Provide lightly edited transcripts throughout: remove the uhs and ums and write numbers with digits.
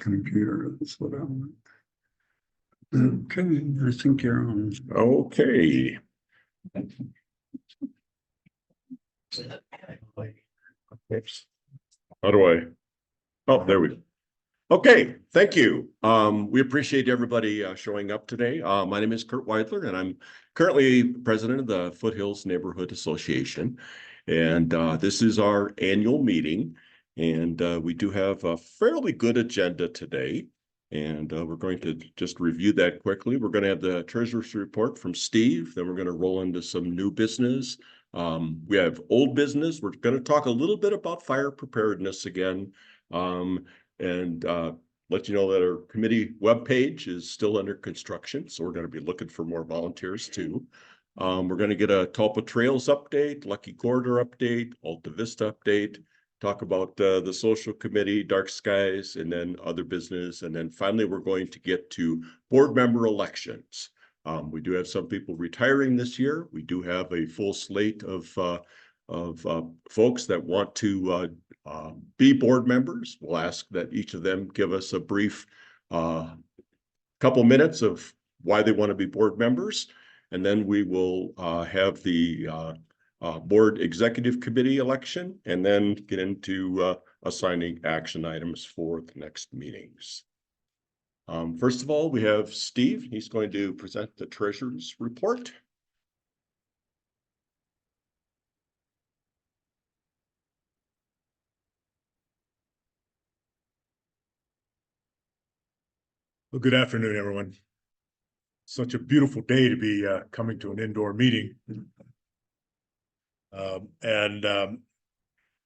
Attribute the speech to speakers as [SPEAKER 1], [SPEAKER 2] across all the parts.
[SPEAKER 1] computer. That's what I want. Okay, I think you're on.
[SPEAKER 2] Okay. Oops. How do I? Oh, there we go. Okay, thank you. We appreciate everybody showing up today. My name is Kurt Weidler, and I'm currently president of the Foothills Neighborhood Association. And this is our annual meeting. And we do have a fairly good agenda today. And we're going to just review that quickly. We're going to have the treasurer's report from Steve. Then we're going to roll into some new business. We have old business. We're going to talk a little bit about fire preparedness again. And let you know that our committee webpage is still under construction. So we're going to be looking for more volunteers too. We're going to get a Tulpa Trails update, Lucky Corridor update, Alta Vista update, talk about the social committee, dark skies, and then other business. And then finally, we're going to get to board member elections. We do have some people retiring this year. We do have a full slate of folks that want to be board members. We'll ask that each of them give us a brief couple minutes of why they want to be board members. And then we will have the board executive committee election and then get into assigning action items for the next meetings. First of all, we have Steve. He's going to present the treasurer's report.
[SPEAKER 3] Well, good afternoon, everyone. Such a beautiful day to be coming to an indoor meeting.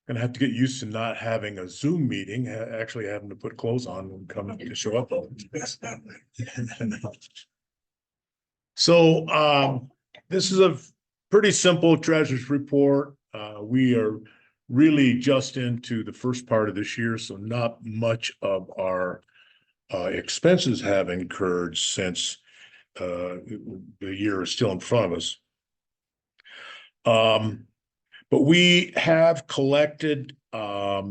[SPEAKER 3] Gonna have to get used to not having a Zoom meeting, actually having to put clothes on and come to show up. So this is a pretty simple treasurer's report. We are really just into the first part of this year, so not much of our expenses have incurred since the year is still in front of us. But we have collected a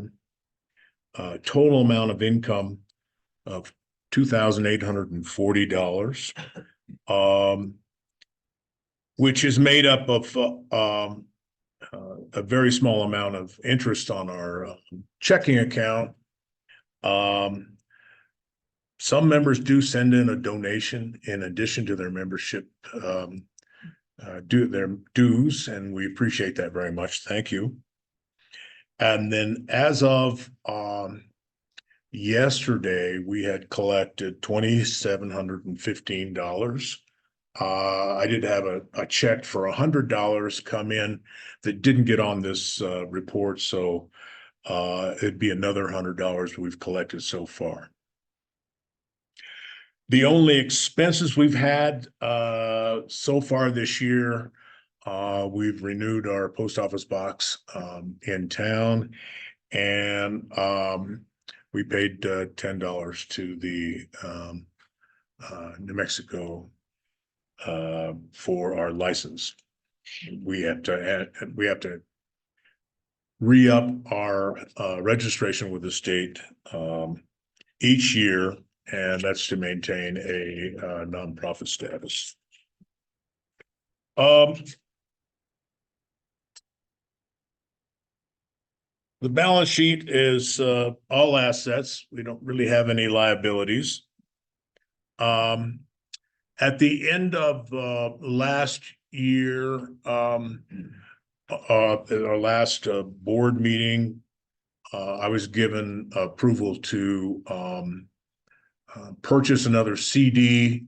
[SPEAKER 3] total amount of income of $2,840, which is made up of a very small amount of interest on our checking account. Some members do send in a donation in addition to their membership their dues, and we appreciate that very much. Thank you. And then as of yesterday, we had collected $2,715. I did have a check for $100 come in that didn't get on this report, so it'd be another $100 we've collected so far. The only expenses we've had so far this year, we've renewed our post office box in town, and we paid $10 to the New Mexico for our license. We have to re-up our registration with the state each year, and that's to maintain a nonprofit status. The balance sheet is all assets. We don't really have any liabilities. At the end of last year, our last board meeting, I was given approval to purchase another CD,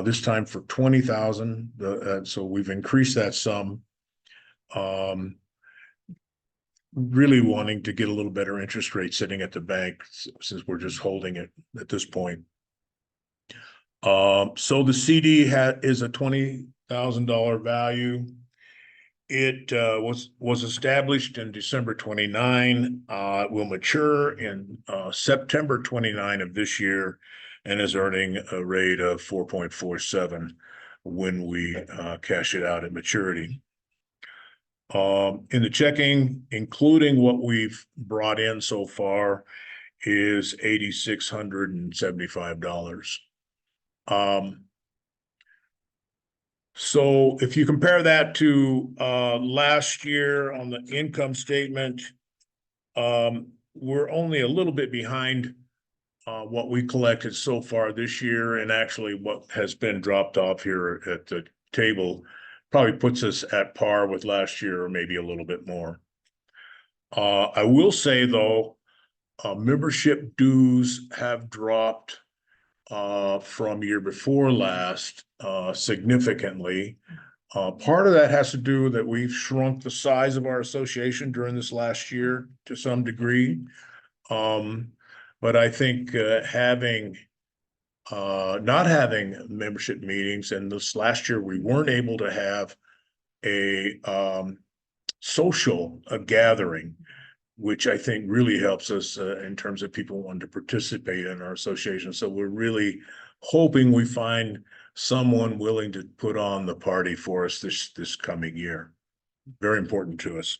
[SPEAKER 3] this time for $20,000. So we've increased that sum. Really wanting to get a little better interest rate sitting at the bank since we're just holding it at this point. So the CD is a $20,000 value. It was established in December 29. It will mature in September 29 of this year and is earning a rate of 4.47 when we cash it out at maturity. In the checking, including what we've brought in so far, is $8,675. So if you compare that to last year on the income statement, we're only a little bit behind what we collected so far this year, and actually what has been dropped off here at the table probably puts us at par with last year or maybe a little bit more. I will say though, membership dues have dropped from year before last significantly. Part of that has to do that we've shrunk the size of our association during this last year to some degree. But I think not having membership meetings, and this last year we weren't able to have a social gathering, which I think really helps us in terms of people wanting to participate in our association. So we're really hoping we find someone willing to put on the party for us this coming year. Very important to us.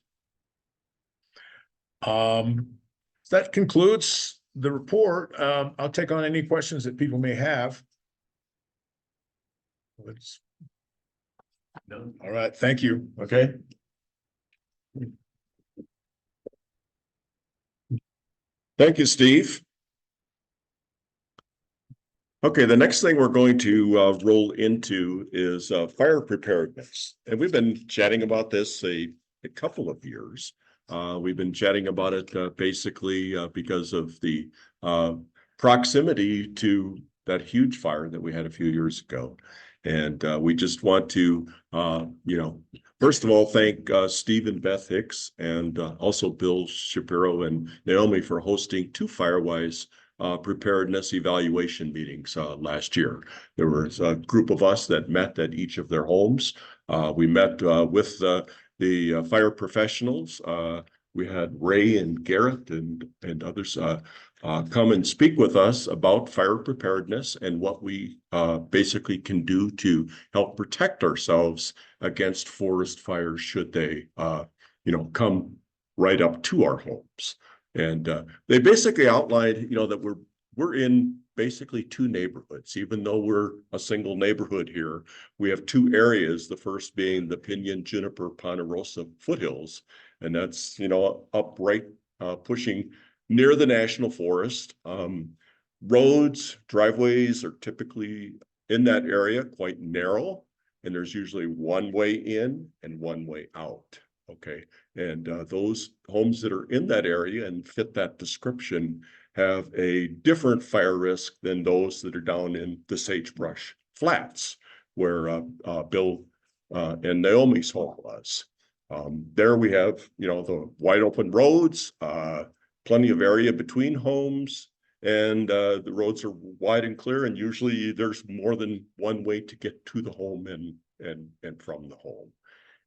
[SPEAKER 3] That concludes the report. I'll take on any questions that people may have. All right, thank you.
[SPEAKER 2] Okay. Thank you, Steve. Okay, the next thing we're going to roll into is fire preparedness. And we've been chatting about this a couple of years. We've been chatting about it basically because of the proximity to that huge fire that we had a few years ago. And we just want to, first of all, thank Steve and Beth Hicks and also Bill Shapiro and Naomi for hosting 2 Firewise preparedness evaluation meetings last year. There was a group of us that met at each of their homes. We met with the fire professionals. We had Ray and Garrett and others come and speak with us about fire preparedness and what we basically can do to help protect ourselves against forest fires should they, come right up to our homes. And they basically outlined, that we're in basically 2 neighborhoods. Even though we're a single neighborhood here, we have 2 areas. The first being the Pinyon, Juniper, Ponderosa foothills, and that's up right, pushing near the National Forest. Roads, driveways are typically in that area quite narrow, and there's usually one way in and one way out. Okay, and those homes that are in that area and fit that description have a different fire risk than those that are down in the sagebrush flats where Bill and Naomi's home was. There we have, the wide open roads, plenty of area between homes, and the roads are wide and clear, and usually there's more than one way to get to the home and from the home.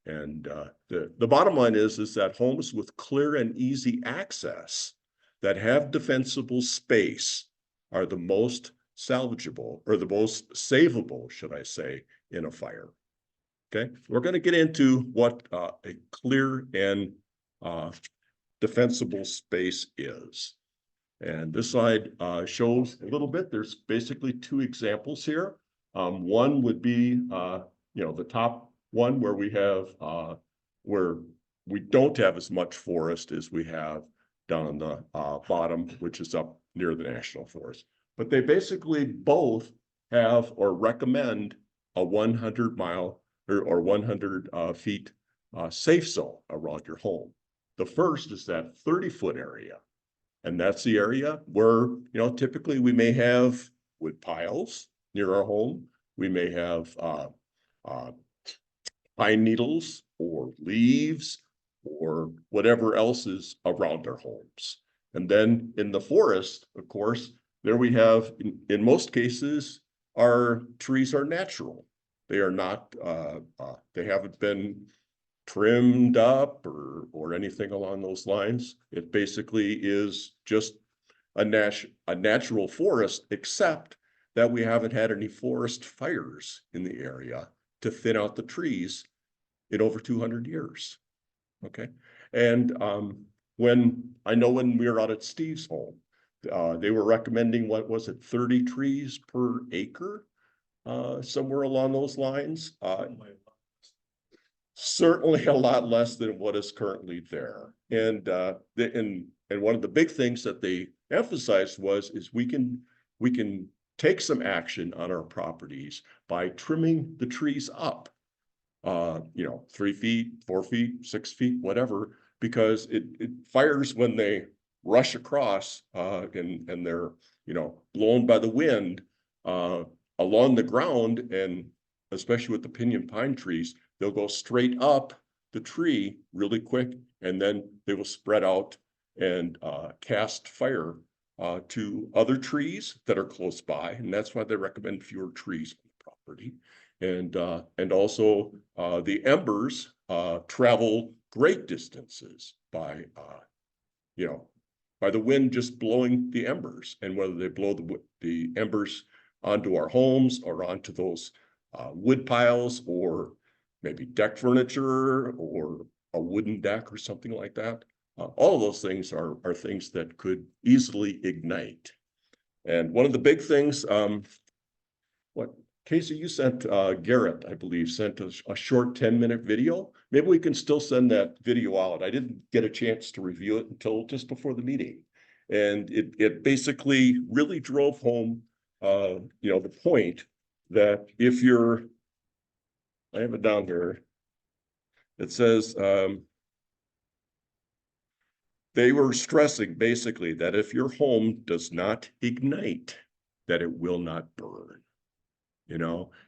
[SPEAKER 2] And the bottom line is that homes with clear and easy access that have defensible space are the most salvageable, or the most savable, should I say, in a fire. Okay, we're going to get into what a clear and defensible space is. And this slide shows a little bit. There's basically 2 examples here. One would be, the top one where we have, where we don't have as much forest as we have down on the bottom, which is up near the National Forest. But they basically both have or recommend a 100-mile or 100 feet safe zone around your home. The first is that 30-foot area. And that's the area where, typically we may have wood piles near our home. We may have pine needles or leaves or whatever else is around our homes. And then in the forest, of course, there we have, in most cases, our trees are natural. They are not, they haven't been trimmed up or anything along those lines. It basically is just a natural forest, except that we haven't had any forest fires in the area to thin out the trees in over 200 years. Okay. And when we were out at Steve's home, They were recommending, what was it, 30 trees per acre? Somewhere along those lines. Certainly a lot less than what is currently there. And one of the big things that they emphasized is we can take some action on our properties by trimming the trees up. 3 feet, 4 feet, 6 feet, whatever, because it fires when they rush across and they're blown by the wind along the ground, and especially with the pinyon pine trees, they'll go straight up the tree really quick, and then they will spread out and cast fire to other trees that are close by, and that's why they recommend fewer trees on the property. And also the embers travel great distances by by the wind just blowing the embers, and whether they blow the embers onto our homes or onto those wood piles or maybe deck furniture or a wooden deck or something like that. All of those things are things that could easily ignite. And one of the big things, what Casey, you sent Garrett, I believe, sent us a short 10-minute video. Maybe we can still send that video out. I didn't get a chance to review it until just before the meeting. And it basically really drove home the point that if you're, I have it down here, it says they were stressing basically that if your home does not ignite, that it will not burn.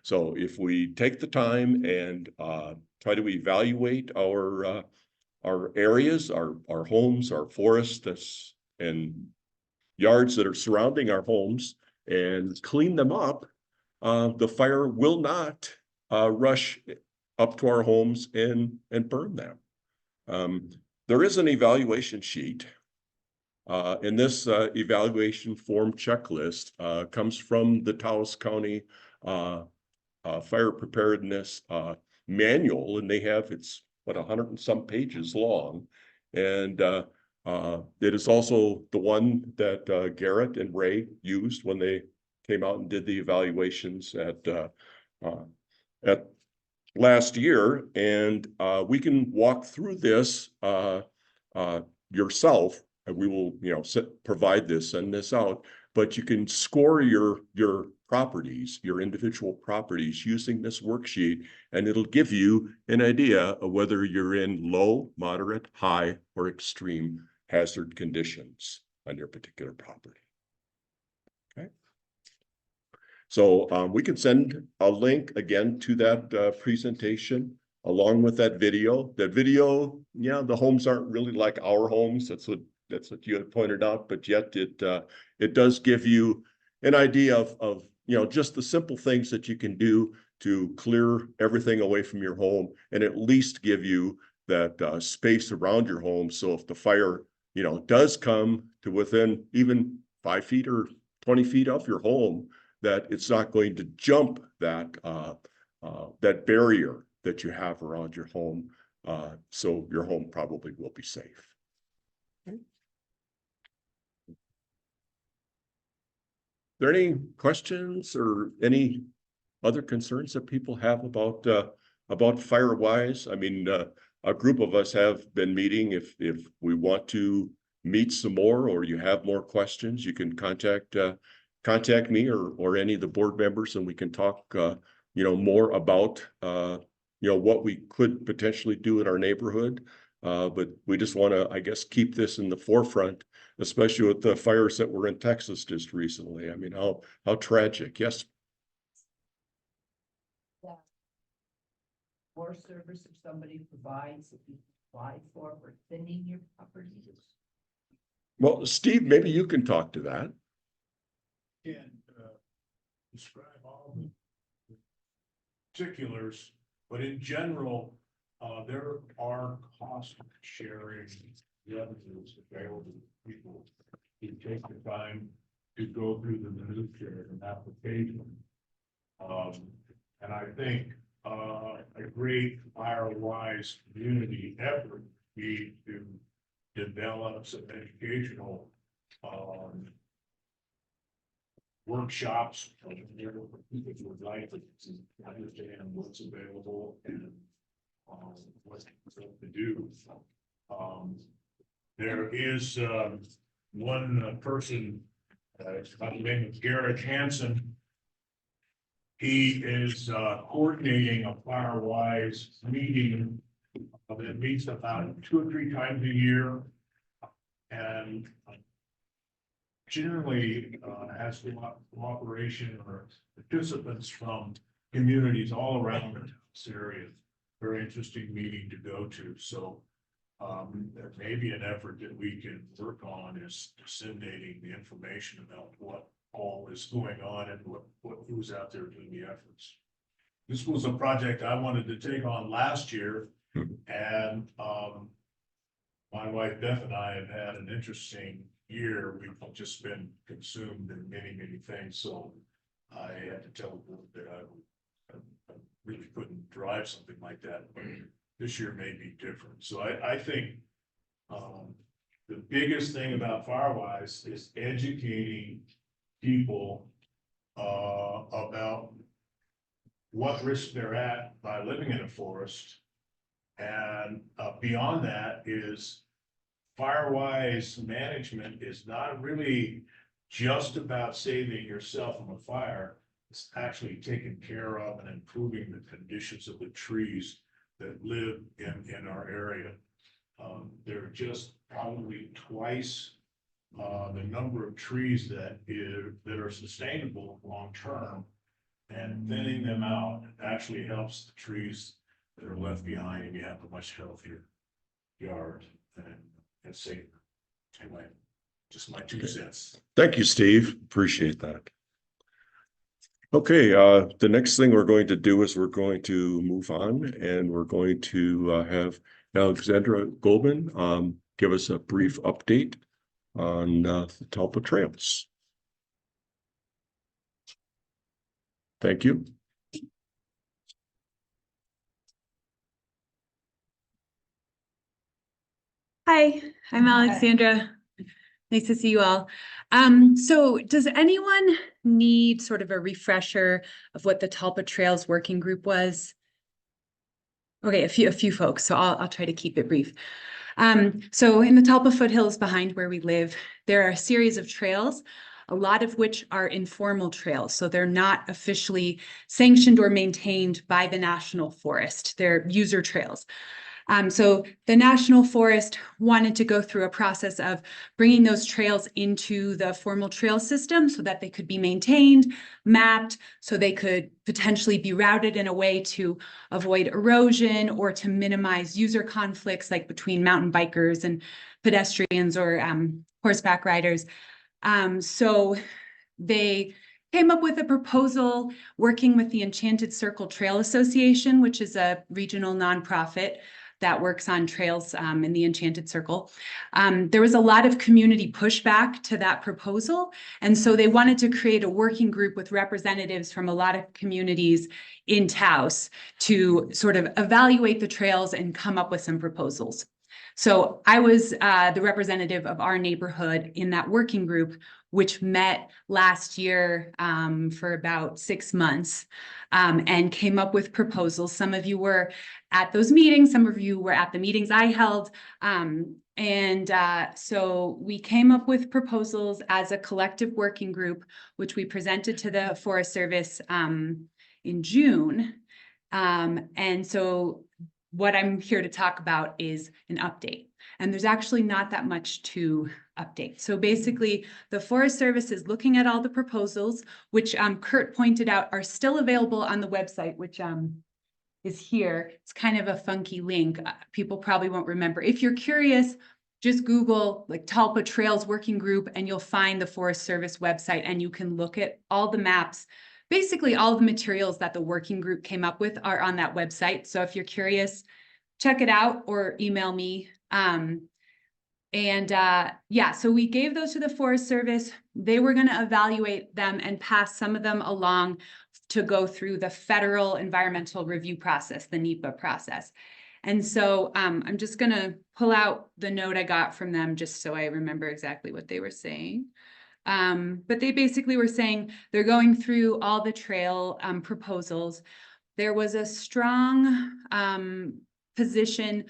[SPEAKER 2] So if we take the time and try to evaluate our areas, our homes, our forests, and yards that are surrounding our homes, and clean them up, the fire will not rush up to our homes and burn them. There is an evaluation sheet. And this evaluation form checklist comes from the Taos County fire preparedness manual, and they have, it's 100 and some pages long, and it is also the one that Garrett and Ray used when they came out and did the evaluations at last year. And we can walk through this yourself, and we will provide this, send this out, but you can score your properties, your individual properties, using this worksheet, and it'll give you an idea of whether you're in low, moderate, high, or extreme hazard conditions on your particular property. Okay. So we can send a link again to that presentation along with that video. That video, the homes aren't really like our homes. That's what you had pointed out, but yet it does give you an idea of just the simple things that you can do to clear everything away from your home, and at least give you that space around your home. So if the fire, does come to within even 5 feet or 20 feet of your home, that it's not going to jump that barrier that you have around your home. So your home probably will be safe. Okay. Are there any questions or any other concerns that people have about FireWise? I mean, a group of us have been meeting. If we want to meet some more, or you have more questions, you can contact me or any of the board members, and we can talk more about what we could potentially do in our neighborhood. But we just want to, I guess, keep this in the forefront, especially with the fires that were in Texas just recently. I mean, how tragic. Yes.
[SPEAKER 4] Yeah. More service if somebody provides, if you apply for thinning your properties.
[SPEAKER 2] Well, Steve, maybe you can talk to that.
[SPEAKER 3] Can describe all the particulars, but in general, there are cost sharing revenues available to people who take the time to go through the minutiae of an application. And I think a great FireWise community effort would be to develop some educational workshops. If you would like to understand what's available and what to do. There is one person by the name of Garrett Hansen. He is coordinating a FireWise meeting that meets about 2 or 3 times a year. And generally has cooperation or participants from communities all around the Taos area. Very interesting meeting to go to. So there may be an effort that we can work on is disseminating the information about what all is going on and who's out there doing the efforts. This was a project I wanted to take on last year, and my wife Beth and I have had an interesting year. We've just been consumed in many things, so I had to tell the group that I really couldn't drive something like that, but this year may be different. So I think the biggest thing about FireWise is educating people about what risk they're at by living in a forest. And beyond that is FireWise management is not really just about saving yourself from a fire. It's actually taking care of and improving the conditions of the trees that live in our area. There are just probably twice the number of trees that are sustainable long term, and thinning them out actually helps the trees that are left behind, and you have a much healthier yard and safer. Anyway, just my 2 cents.
[SPEAKER 2] Thank you, Steve. Appreciate that. Okay, the next thing we're going to do is we're going to move on, and we're going to have Alexandra Goldman give us a brief update on the Talpa Trails. Thank you.
[SPEAKER 5] Hi, I'm Alexandra. Nice to see you all. So does anyone need sort of a refresher of what the Talpa Trails Working Group was? Okay, a few folks, so I'll try to keep it brief. So in the Talpa foothills behind where we live, there are a series of trails, a lot of which are informal trails. So they're not officially sanctioned or maintained by the National Forest. They're user trails. So the National Forest wanted to go through a process of bringing those trails into the formal trail system so that they could be maintained, mapped, so they could potentially be routed in a way to avoid erosion or to minimize user conflicts like between mountain bikers and pedestrians or horseback riders. So they came up with a proposal working with the Enchanted Circle Trail Association, which is a regional nonprofit that works on trails in the Enchanted Circle. There was a lot of community pushback to that proposal. And so they wanted to create a working group with representatives from a lot of communities in Taos to sort of evaluate the trails and come up with some proposals. So I was the representative of our neighborhood in that working group, which met last year for about 6 months and came up with proposals. Some of you were at those meetings, some of you were at the meetings I held. So we came up with proposals as a collective working group, which we presented to the Forest Service in June. And so what I'm here to talk about is an update. And there's actually not that much to update. So basically, the Forest Service is looking at all the proposals, which Kurt pointed out are still available on the website, which is here. It's kind of a funky link. People probably won't remember. If you're curious, just Google like Talpa Trails Working Group and you'll find the Forest Service website, and you can look at all the maps. Basically, all the materials that the working group came up with are on that website. So if you're curious, check it out or email me. So we gave those to the Forest Service. They were going to evaluate them and pass some of them along to go through the federal environmental review process, the NEPA process. And so I'm just going to pull out the note I got from them just so I remember exactly what they were saying. But they basically were saying they're going through all the trail proposals. There was a strong position.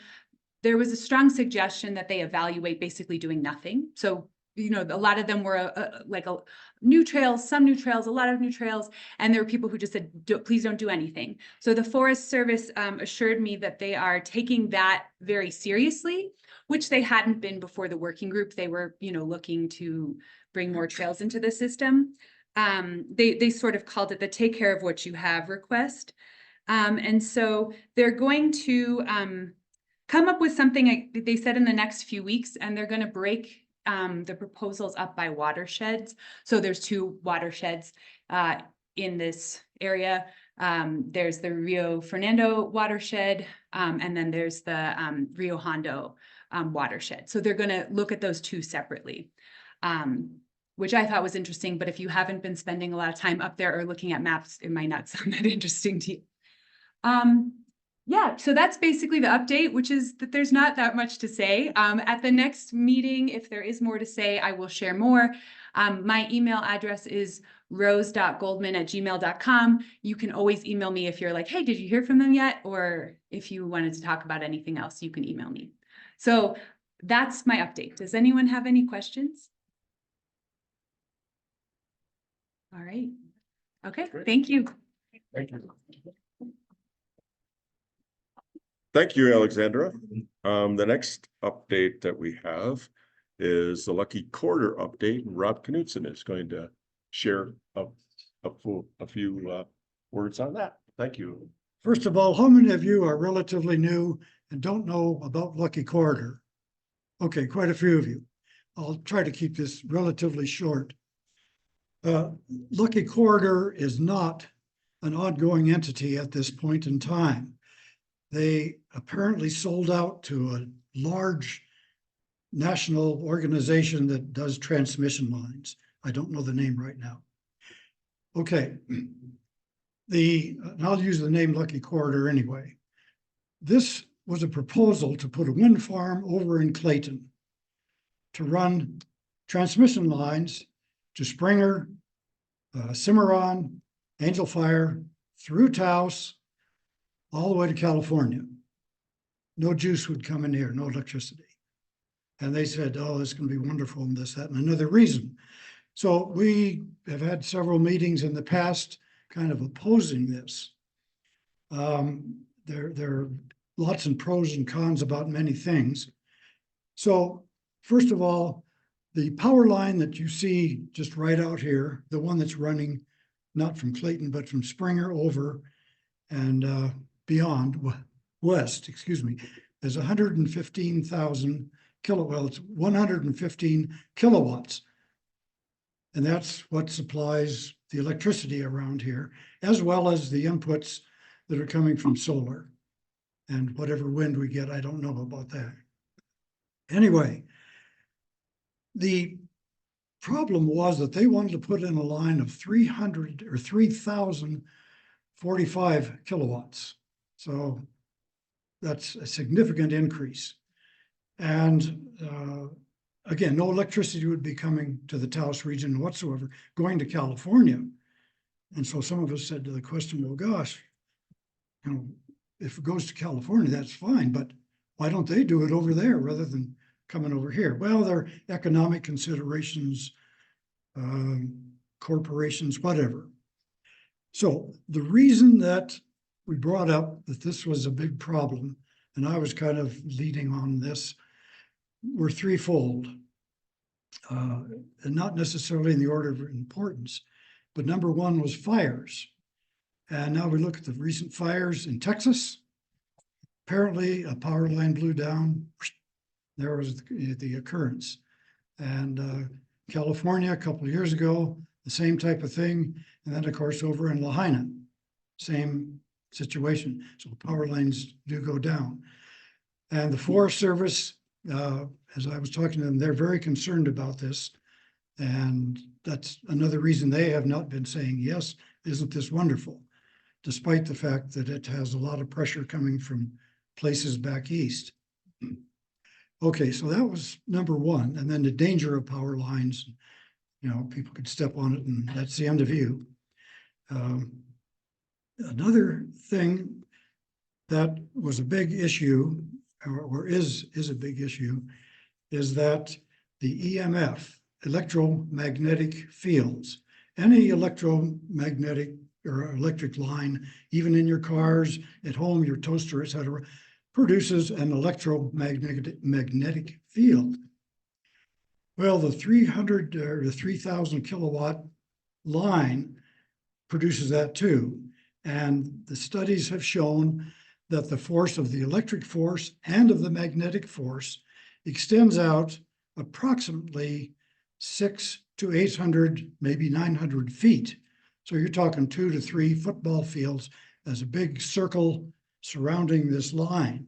[SPEAKER 5] There was a strong suggestion that they evaluate basically doing nothing. So, you know, a lot of them were like a new trails, some new trails, a lot of new trails. And there were people who just said, please don't do anything. So the Forest Service assured me that they are taking that very seriously, which they hadn't been before the working group. They were, you know, looking to bring more trails into the system. They sort of called it the take care of what you have request. And so they're going to come up with something they said in the next few weeks, and they're going to break the proposals up by watersheds. So there's 2 watersheds in this area. There's the Rio Fernando watershed, and then there's the Rio Hondo watershed. So they're going to look at those 2 separately, which I thought was interesting. But if you haven't been spending a lot of time up there or looking at maps, it might not sound that interesting to you. Yeah, so that's basically the update, which is that there's not that much to say. At the next meeting, if there is more to say, I will share more. My email address is rose.goldman@gmail.com. You can always email me if you're like, hey, did you hear from them yet? Or if you wanted to talk about anything else, you can email me. So that's my update. Does anyone have any questions? All right. Okay, thank you.
[SPEAKER 3] Thank you.
[SPEAKER 2] Thank you, Alexandra. The next update that we have is the Lucky Quarter update. Rob Knutson is going to share a few words on that. Thank you.
[SPEAKER 1] First of all, how many of you are relatively new and don't know about Lucky Corridor? Okay, quite a few of you. I'll try to keep this relatively short. Lucky Corridor is not an ongoing entity at this point in time. They apparently sold out to a large national organization that does transmission lines. I don't know the name right now. Okay, and I'll use the name Lucky Corridor anyway. This was a proposal to put a wind farm over in Clayton to run transmission lines to Springer, Cimarron, Angel Fire, through Taos, all the way to California. No juice would come in here, no electricity. And they said, oh, this is going to be wonderful and this, that, and another reason. So we have had several meetings in the past kind of opposing this. There are lots of pros and cons about many things. So first of all, the power line that you see just right out here, the one that's running not from Clayton, but from Springer over and beyond west, excuse me, is 115,000 kilowatt. Well, it's 115 kilowatts. And that's what supplies the electricity around here, as well as the inputs that are coming from solar. And whatever wind we get, I don't know about that. Anyway, the problem was that they wanted to put in a line of 300 or 3,045 kilowatts. So that's a significant increase. And again, no electricity would be coming to the Taos region whatsoever, going to California. And so some of us said to the question, well, gosh, you know, if it goes to California, that's fine, but why don't they do it over there rather than coming over here? Well, there are economic considerations, corporations, whatever. So the reason that we brought up that this was a big problem, and I was kind of leading on this, were threefold, and not necessarily in the order of importance, but number one was fires. And now we look at the recent fires in Texas. Apparently a power line blew down. There was the occurrence. And California a couple of years ago, the same type of thing. And then of course over in Lahaina, same situation. So power lines do go down. And the Forest Service, as I was talking to them, they're very concerned about this. And that's another reason they have not been saying, yes, isn't this wonderful? Despite the fact that it has a lot of pressure coming from places back east. Okay, so that was number one. And then the danger of power lines, You know, people could step on it and that's the end of you. Another thing that was a big issue, or is a big issue, is that the EMF, electromagnetic fields, any electromagnetic or electric line, even in your cars, at home, your toaster, etc., produces an electromagnetic field. Well, the 300 or the 3,000 kilowatt line produces that too. And the studies have shown that the force of the electric force and of the magnetic force extends out approximately 600 to 800, maybe 900 feet. So you're talking 2 to 3 football fields as a big circle surrounding this line.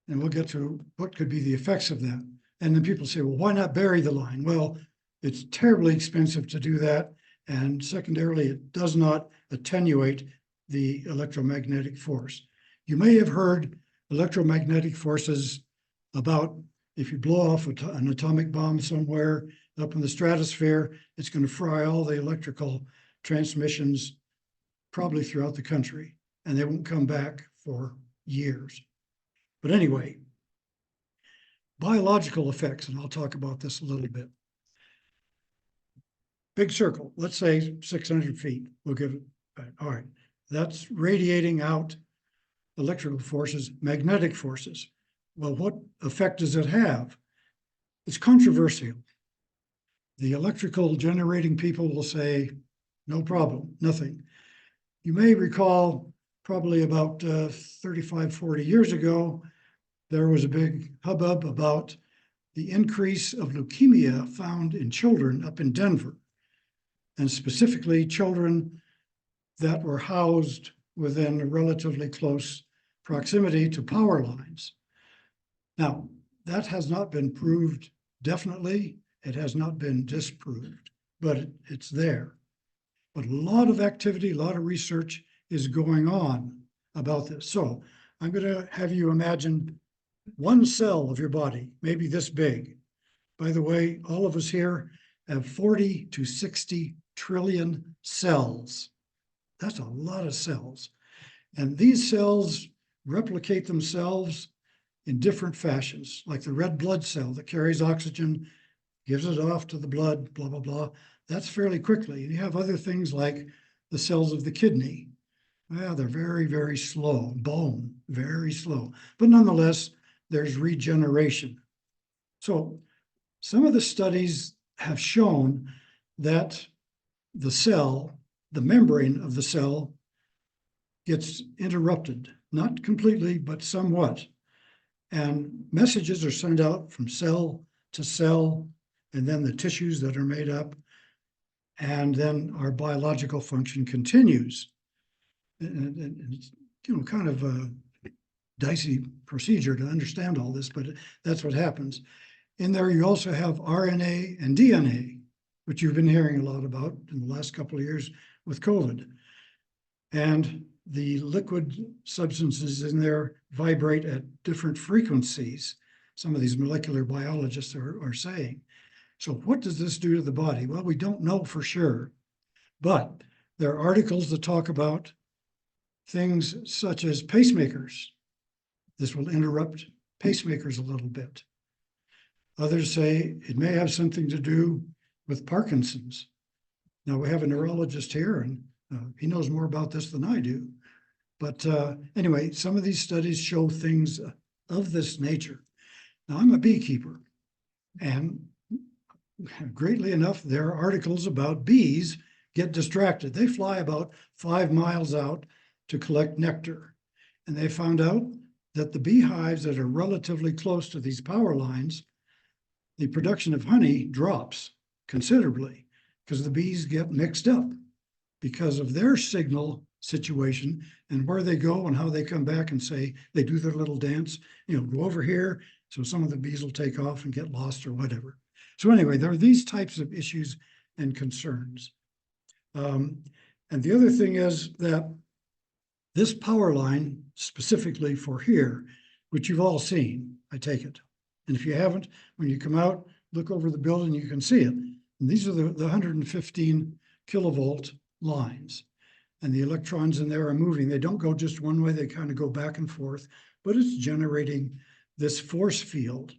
[SPEAKER 1] And we'll get to what could be the effects of that. And then people say, well, why not bury the line? Well, it's terribly expensive to do that. And secondarily, it does not attenuate the electromagnetic force. You may have heard electromagnetic forces about if you blow off an atomic bomb somewhere up in the stratosphere, it's going to fry all the electrical transmissions probably throughout the country, and they won't come back for years. But anyway, biological effects, and I'll talk about this a little bit. Big circle, let's say 600 feet, we'll give it, all right. That's radiating out electrical forces, magnetic forces. Well, what effect does it have? It's controversial. The electrical generating people will say, no problem, nothing. You may recall probably about 35, 40 years ago, there was a big hubbub about the increase of leukemia found in children up in Denver, and specifically children that were housed within a relatively close proximity to power lines. Now, that has not been proved definitely. It has not been disproved, but it's there. But a lot of activity, a lot of research is going on about this. So I'm going to have you imagine one cell of your body, maybe this big. By the way, all of us here have 40 to 60 trillion cells. That's a lot of cells. And these cells replicate themselves in different fashions, like the red blood cell that carries oxygen, gives it off to the blood, blah, blah, blah. That's fairly quickly. And you have other things like the cells of the kidney. Well, they're very, very slow. Bone, very slow. But nonetheless, there's regeneration. So some of the studies have shown that the cell, the membrane of the cell, gets interrupted, not completely, but somewhat. And messages are sent out from cell to cell, and then the tissues that are made up, and then our biological function continues. And it's, you know, kind of a dicey procedure to understand all this, but that's what happens. In there, you also have RNA and DNA, which you've been hearing a lot about in the last couple of years with COVID. And the liquid substances in there vibrate at different frequencies. Some of these molecular biologists are saying. So what does this do to the body? Well, we don't know for sure, but there are articles that talk about things such as pacemakers. This will interrupt pacemakers a little bit. Others say it may have something to do with Parkinson's. Now, we have a neurologist here, and he knows more about this than I do. But anyway, some of these studies show things of this nature. Now, I'm a beekeeper, and greatly enough, there are articles about bees get distracted. They fly about 5 miles out to collect nectar. And they found out that the beehives that are relatively close to these power lines, the production of honey drops considerably because the bees get mixed up because of their signal situation and where they go and how they come back and say, they do their little dance, you know, go over here. So some of the bees will take off and get lost or whatever. So anyway, there are these types of issues and concerns. And the other thing is that this power line specifically for here, which you've all seen, I take it. And if you haven't, when you come out, look over the building, you can see it. And these are the 115 kilovolt lines. And the electrons in there are moving. They don't go just one way, they kind of go back and forth, but it's generating this force field.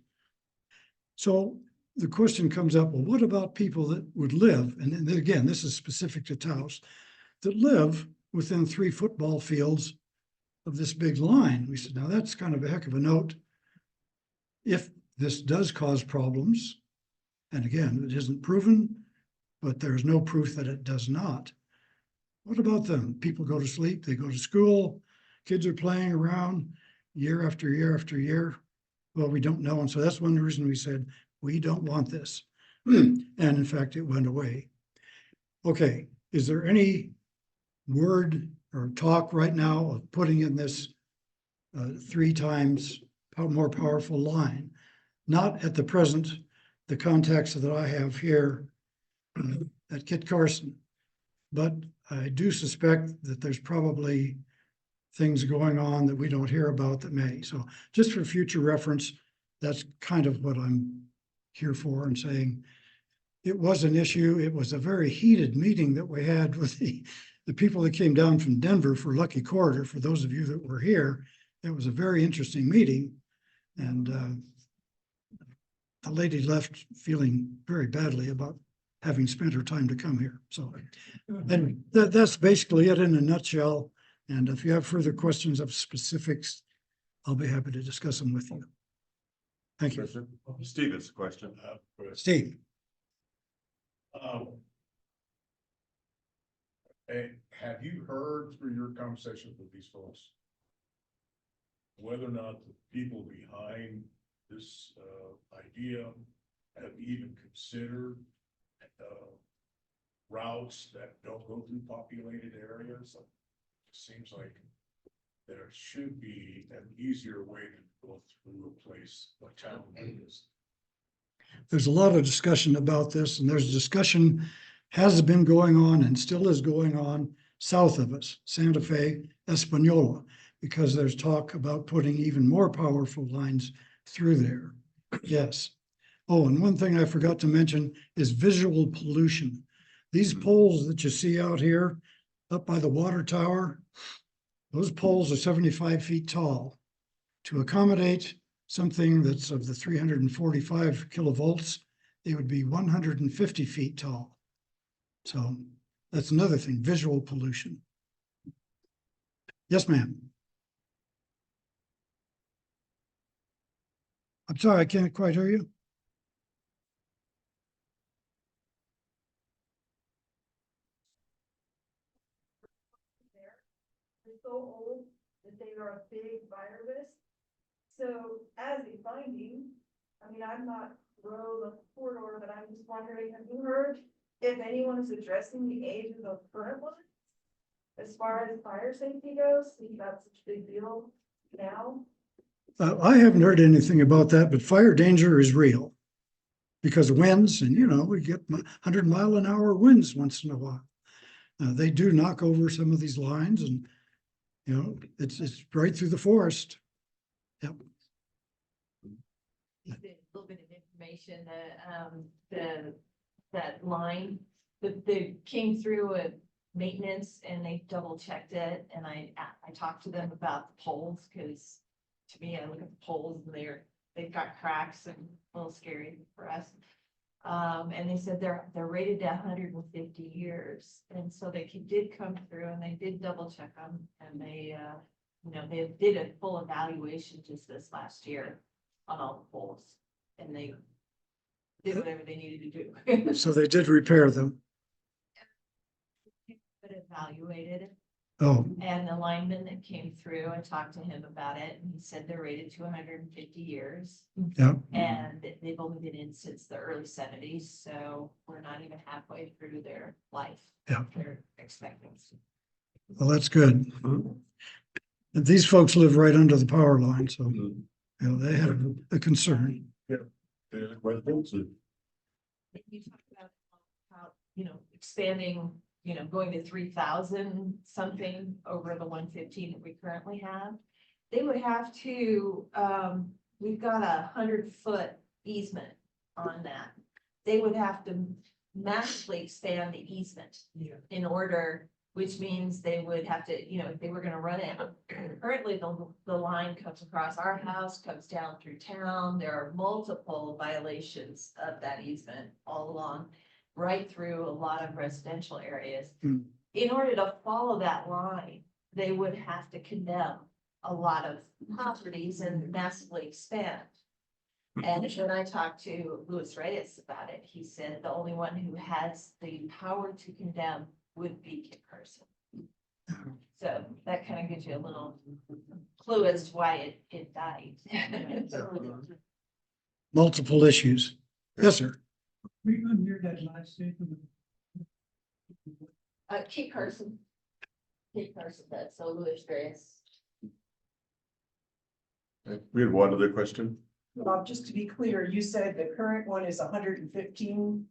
[SPEAKER 1] So the question comes up, well, what about people that would live, and again, this is specific to Taos, that live within 3 football fields of this big line? We said, now that's kind of a heck of a note. If this does cause problems, and again, it isn't proven, but there's no proof that it does not. What about them? People go to sleep, they go to school, kids are playing around year after year after year. Well, we don't know. And so that's one reason we said, we don't want this. And in fact, it went away. Okay, is there any word or talk right now of putting in this 3 times more powerful line? Not at the present, the contacts that I have here at Kit Carson, but I do suspect that there's probably things going on that we don't hear about that may. So just for future reference, that's kind of what I'm here for and saying. It was an issue. It was a very heated meeting that we had with the people that came down from Denver for Lucky Corridor. For those of you that were here, it was a very interesting meeting. And the lady left feeling very badly about having spent her time to come here. So anyway, that's basically it in a nutshell. And if you have further questions of specifics, I'll be happy to discuss them with you. Thank you.
[SPEAKER 2] Steve has a question.
[SPEAKER 1] Steve.
[SPEAKER 3] Hey, have you heard through your conversations with these folks whether or not the people behind this idea have even considered routes that don't go through populated areas? It seems like there should be an easier way to go through a place like town is.
[SPEAKER 1] There's a lot of discussion about this, and there's discussion has been going on and still is going on south of us, Santa Fe, Espanola, because there's talk about putting even more powerful lines through there. Yes. Oh, and one thing I forgot to mention is visual pollution. These poles that you see out here up by the water tower, those poles are 75 feet tall. To accommodate something that's of the 345 kilovolts, they would be 150 feet tall. So that's another thing, visual pollution. Yes, ma'am. I'm sorry, I can't quite hear you.
[SPEAKER 6] They're so old that they are a big virus. So as a finding, I mean, I'm not pro the corridor, but I'm just wondering, have you heard if anyone is addressing the age of the current ones? As far as fire safety goes, since that's such a big deal now.
[SPEAKER 1] I haven't heard anything about that, but fire danger is real. Because winds, and you know, we get 100-mile-an-hour winds once in a while. They do knock over some of these lines, and you know, it's right through the forest. Yep.
[SPEAKER 4] Just a little bit of information, that line, they came through a maintenance and they double checked it, and I talked to them about the poles, because to me, I look at the poles and they've got cracks and a little scary for us. And they said they're rated to 150 years, and so they did come through and they did double check them, and they they did a full evaluation just this last year on all the poles, and they did whatever they needed to do.
[SPEAKER 1] So they did repair them.
[SPEAKER 4] But evaluated,
[SPEAKER 1] Oh,
[SPEAKER 4] and the lineman that came through, I talked to him about it, and he said they're rated to 150 years.
[SPEAKER 1] yeah.
[SPEAKER 4] And they've only been in since the early 70s, so we're not even halfway through their life.
[SPEAKER 1] Yeah.
[SPEAKER 4] Their expectancy.
[SPEAKER 1] Well, that's good. And these folks live right under the power line, so you know, they have a concern.
[SPEAKER 4] You talked about how, expanding, going to 3,000 something over the 115 that we currently have. They would have to, we've got a 100-foot easement on that, they would have to massively expand the easement in order, which means they would have to, you know, if they were gonna run it. Currently, the line comes across our house, comes down through town. There are multiple violations of that easement all along, right through a lot of residential areas.
[SPEAKER 1] Hmm.
[SPEAKER 4] In order to follow that line, they would have to condemn a lot of properties and massively expand. And when I talked to Louis Reyes about it, he said the only one who has the power to condemn would be Kit Carson. So that kind of gives you a little clue as to why it died.
[SPEAKER 1] Multiple issues. Yes, sir.
[SPEAKER 7] We couldn't hear that last statement.
[SPEAKER 4] Kit Carson. Kit Carson, that's so Louis Reyes.
[SPEAKER 2] We had one other question.
[SPEAKER 8] Just to be clear, you said the current one is 115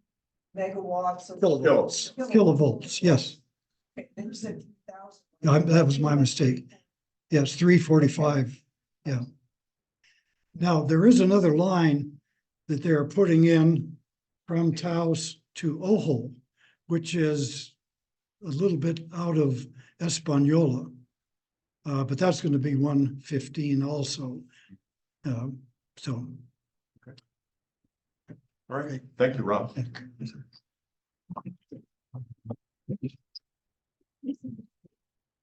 [SPEAKER 8] megawatts. of-
[SPEAKER 2] Kilovolts.
[SPEAKER 1] Kilovolts, yes.
[SPEAKER 8] And you said 1,000.
[SPEAKER 1] That was my mistake. Yes, 345, yeah. Now, there is another line that they're putting in from Taos to Ojol, which is a little bit out of Española. But that's gonna be 115 also. So.
[SPEAKER 2] All right, thank you, Rob.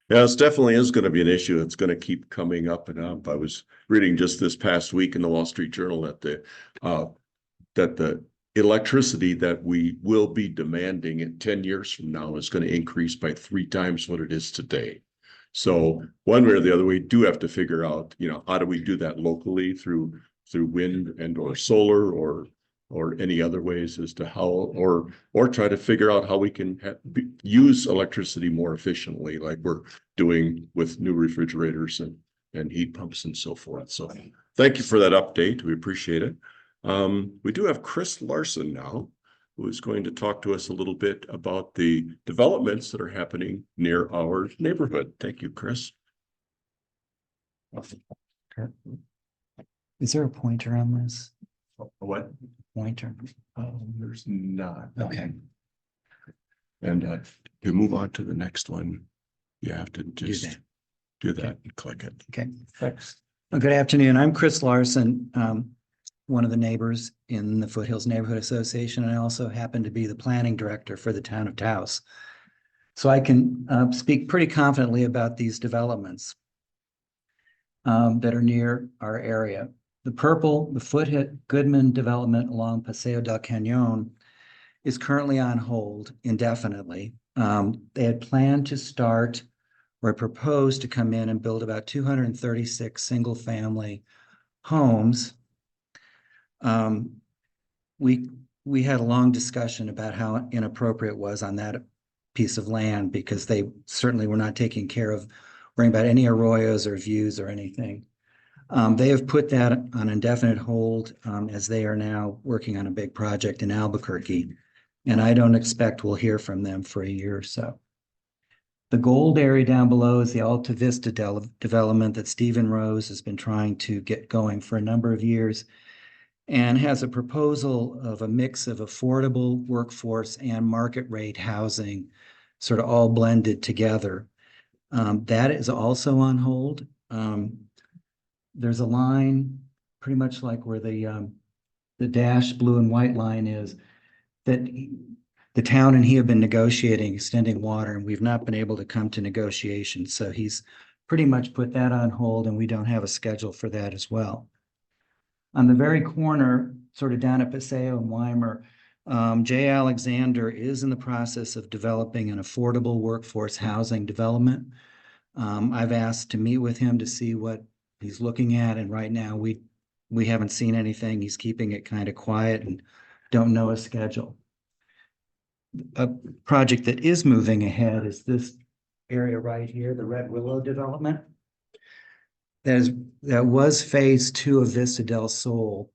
[SPEAKER 2] Yeah, this definitely is going to be an issue. It's going to keep coming up and up. I was reading just this past week in the Wall Street Journal that the electricity that we will be demanding in 10 years from now is going to increase by 3 times what it is today. So one way or the other, we do have to figure out, you know, how do we do that locally through wind and or solar or any other ways as to how, or try to figure out how we can use electricity more efficiently, like we're doing with new refrigerators and heat pumps and so forth. So thank you for that update. We appreciate it. We do have Chris Larson now, who is going to talk to us a little bit about the developments that are happening near our neighborhood. Thank you, Chris.
[SPEAKER 9] Is there a pointer on this?
[SPEAKER 2] What?
[SPEAKER 9] Pointer?
[SPEAKER 2] There's not.
[SPEAKER 9] Okay.
[SPEAKER 2] And to move on to the next one, you have to
[SPEAKER 9] Do
[SPEAKER 2] just
[SPEAKER 9] that.
[SPEAKER 2] do that and click it.
[SPEAKER 9] Okay. Well, good afternoon. I'm Chris Larson, one of the neighbors in the Foothills Neighborhood Association. And I also happen to be the planning director for the town of Taos. So I can speak pretty confidently about these developments that are near our area. The purple, the Foothill Goodman development along Paseo del Cañon is currently on hold indefinitely. They had planned to start or proposed to come in and build about 236 single-family homes. We had a long discussion about how inappropriate it was on that piece of land because they certainly were not taking care of worrying about any arroyos or views or anything. They have put that on indefinite hold as they are now working on a big project in Albuquerque. And I don't expect we'll hear from them for a year or so. The gold area down below is the Alta Vista development that Stephen Rose has been trying to get going for a number of years and has a proposal of a mix of affordable workforce and market rate housing, sort of all blended together. That is also on hold. There's a line pretty much like where the dashed blue and white line is that the town and he have been negotiating extending water, and we've not been able to come to negotiations. So he's pretty much put that on hold, and we don't have a schedule for that as well. On the very corner, sort of down at Paseo and Weimer, Jay Alexander is in the process of developing an affordable workforce housing development. I've asked to meet with him to see what he's looking at, and right now we haven't seen anything. He's keeping it kind of quiet and don't know a schedule. A project that is moving ahead is this area right here, the Red Willow development. That was phase 2 of Vista del Sol.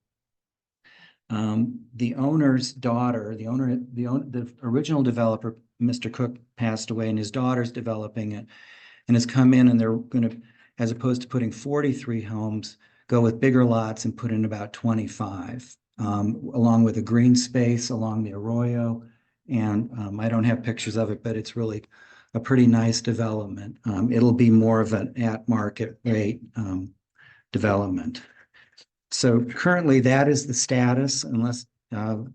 [SPEAKER 9] The owner's daughter, the original developer, Mr. Cook, passed away, and his daughter's developing it and has come in, and they're going to, as opposed to putting 43 homes, go with bigger lots and put in about 25. along with a green space along the arroyo. And I don't have pictures of it, but it's really a pretty nice development. It'll be more of an at market rate development. So currently that is the status unless of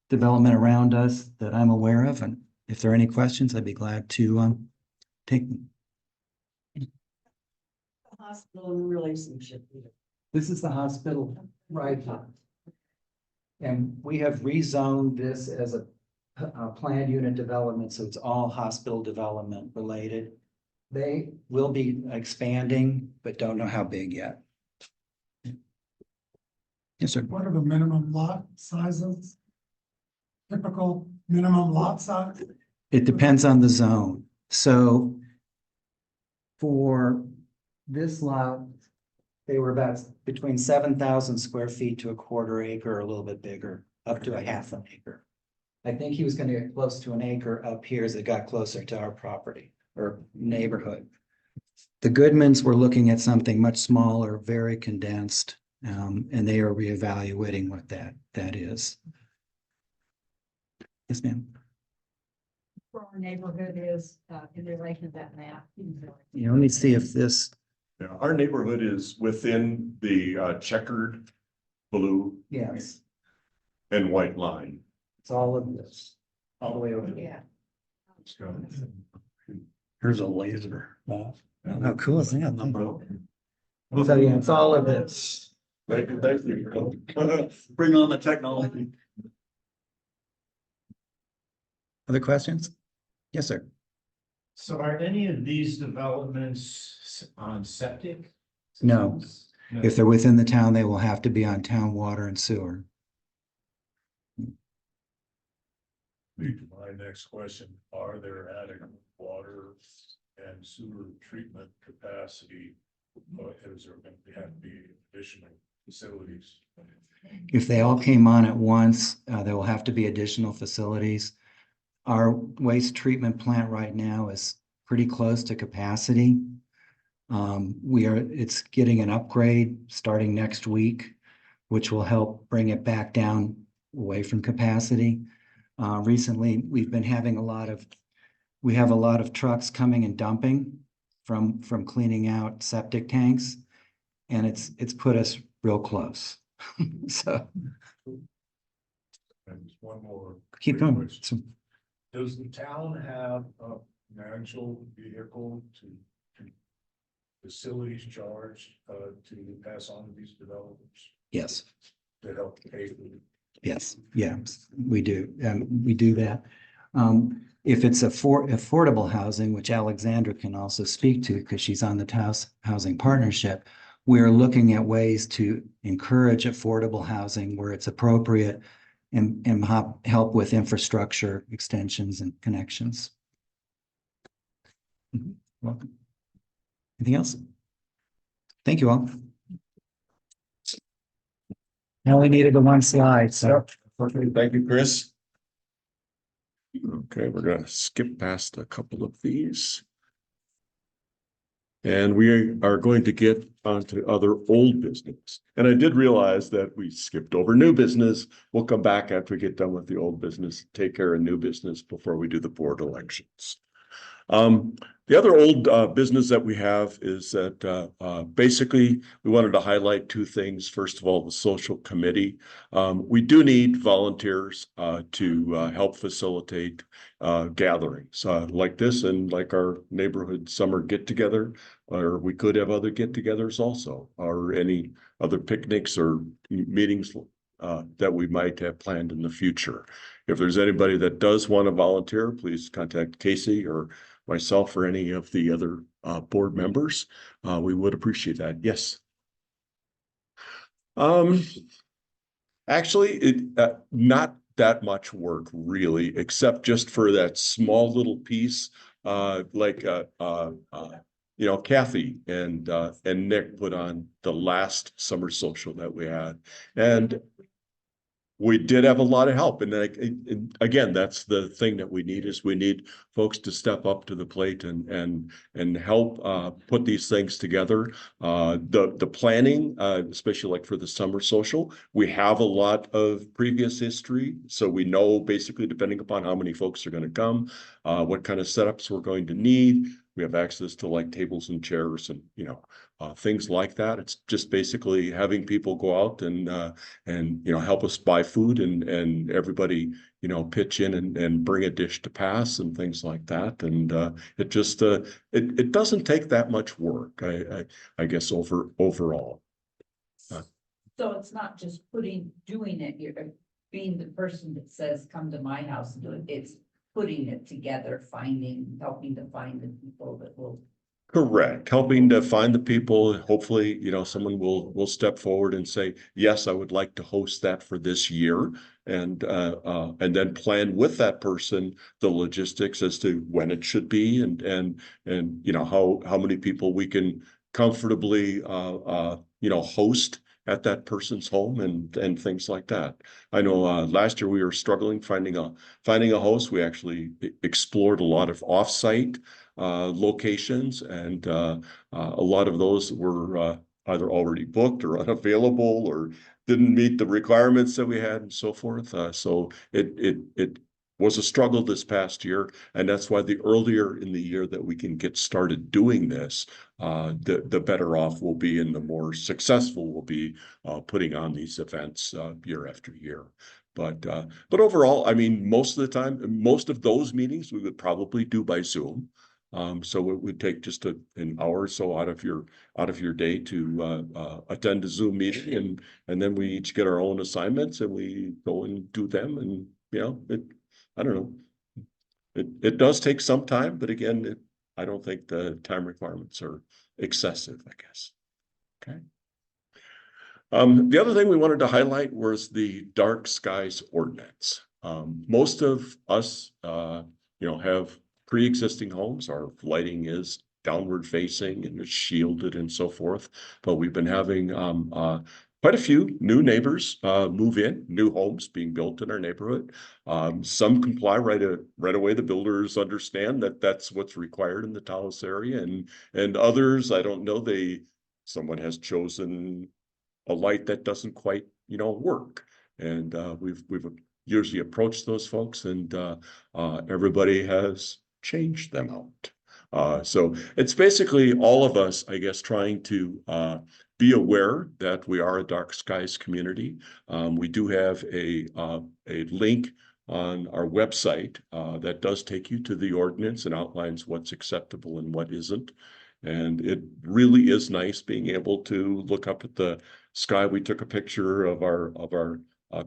[SPEAKER 9] development around us that I'm aware of. And if there are any questions, I'd be glad to take them.
[SPEAKER 8] Hospital relationship.
[SPEAKER 9] This is the hospital right now. And we have rezoned this as a planned unit development, so it's all hospital development related. They will be expanding, but don't know how big yet. Yes, sir.
[SPEAKER 7] What are the minimum lot sizes? Typical minimum lot size?
[SPEAKER 9] It depends on the zone. So for this lot, they were about between 7,000 square feet to a quarter acre, or a little bit bigger, up to a half an acre. I think he was gonna get close to an acre up here as it got closer to our property or neighborhood. The Goodmans were looking at something much smaller, very condensed, and they are reevaluating what that is. Yes, ma'am.
[SPEAKER 4] Where our neighborhood is, in relation to that map.
[SPEAKER 9] You know, let me see if this,
[SPEAKER 2] Yeah, our neighborhood is within the checkered blue
[SPEAKER 9] yes,
[SPEAKER 2] and white line.
[SPEAKER 9] it's all of this, all the way over.
[SPEAKER 4] Yeah.
[SPEAKER 3] Here's a laser.
[SPEAKER 9] How cool is that? So yeah, it's all of this.
[SPEAKER 2] Thank you.
[SPEAKER 3] Bring on the technology.
[SPEAKER 9] Other questions? Yes, sir.
[SPEAKER 10] So are any of these developments on septic?
[SPEAKER 9] No.
[SPEAKER 10] systems? No.
[SPEAKER 9] If they're within the town, they will have to be on town water and sewer.
[SPEAKER 3] Lead to my next question, are there adequate water and sewer treatment capacity? Or is there going to have to be additional facilities?
[SPEAKER 9] If they all came on at once, there will have to be additional facilities. Our waste treatment plant right now is pretty close to capacity. It's getting an upgrade starting next week, which will help bring it back down away from capacity. Recently, we've been having we have a lot of trucks coming and dumping from cleaning out septic tanks. And it's put us real close. So
[SPEAKER 3] And just one more.
[SPEAKER 9] keep
[SPEAKER 3] quick
[SPEAKER 9] going.
[SPEAKER 3] question. Does the town have a financial vehicle to facilities charged to pass on to these developers
[SPEAKER 9] Yes,
[SPEAKER 3] to help pay for it?
[SPEAKER 9] yes, yeah, we do. We do that. If it's affordable housing, which Alexandra can also speak to because she's on the Taos Housing Partnership, we're looking at ways to encourage affordable housing where it's appropriate and help with infrastructure extensions and connections. Welcome. Anything else? Thank you all. Now we needed the one slide, so.
[SPEAKER 2] Thank you, Chris. Okay, we're gonna skip past a couple of these. And we are going to get onto other old business. And I did realize that we skipped over new business. We'll come back after we get done with the old business, take care of new business before we do the board elections. The other old business that we have is that basically we wanted to highlight two things. First of all, the social committee. We do need volunteers to help facilitate gatherings like this and like our neighborhood summer get together, or we could have other get togethers also, or any other picnics or meetings that we might have planned in the future. If there's anybody that does want to volunteer, please contact Casey or myself or any of the other board members. We would appreciate that. Yes. Actually, it not that much work really, except just for that small little piece, you know, Kathy and Nick put on the last summer social that we had, and we did have a lot of help. And again, that's the thing that we need is we need folks to step up to the plate and help put these things together. The planning, especially like for the summer social, we have a lot of previous history, so we know basically depending upon how many folks are going to come, what kind of setups we're going to need. We have access to like tables and chairs and things like that. It's just basically having people go out and help us buy food and everybody pitch in and bring a dish to pass and things like that. And it just it doesn't take that much work, I guess overall.
[SPEAKER 11] So it's not just doing it, you're being the person that says, come to my house and do it. It's putting it together, helping to find the people that will.
[SPEAKER 2] Correct. Helping to find the people. Hopefully, someone will step forward and say, yes, I would like to host that for this year. And then plan with that person the logistics as to when it should be and how many people we can comfortably host at that person's home and things like that. I know last year we were struggling finding a host. We actually explored a lot of offsite locations, and a lot of those were either already booked or unavailable or didn't meet the requirements that we had and so forth. So it was a struggle this past year, and that's why the earlier in the year that we can get started doing this, the better off we'll be and the more successful we'll be putting on these events year after year. But overall, I mean, most of the time, most of those meetings we would probably do by Zoom. So it would take just an hour or so out of your day to attend a Zoom meeting, and then we each get our own assignments and we go and do them. And I don't know. It does take some time, but again, I don't think the time requirements are excessive, I guess. Okay. The other thing we wanted to highlight was the dark skies ordinance. Most of us, have pre-existing homes. Our lighting is downward facing and it's shielded and so forth. But we've been having quite a few new neighbors move in, new homes being built in our neighborhood. Some comply right away. The builders understand that that's what's required in the Taos area, and others, I don't know, someone has chosen a light that doesn't quite, work. And we've usually approached those folks, and everybody has changed them out. So it's basically all of us, I guess, trying to be aware that we are a dark skies community. We do have a link on our website that does take you to the ordinance and outlines what's acceptable and what isn't. And it really is nice being able to look up at the sky. We took a picture of our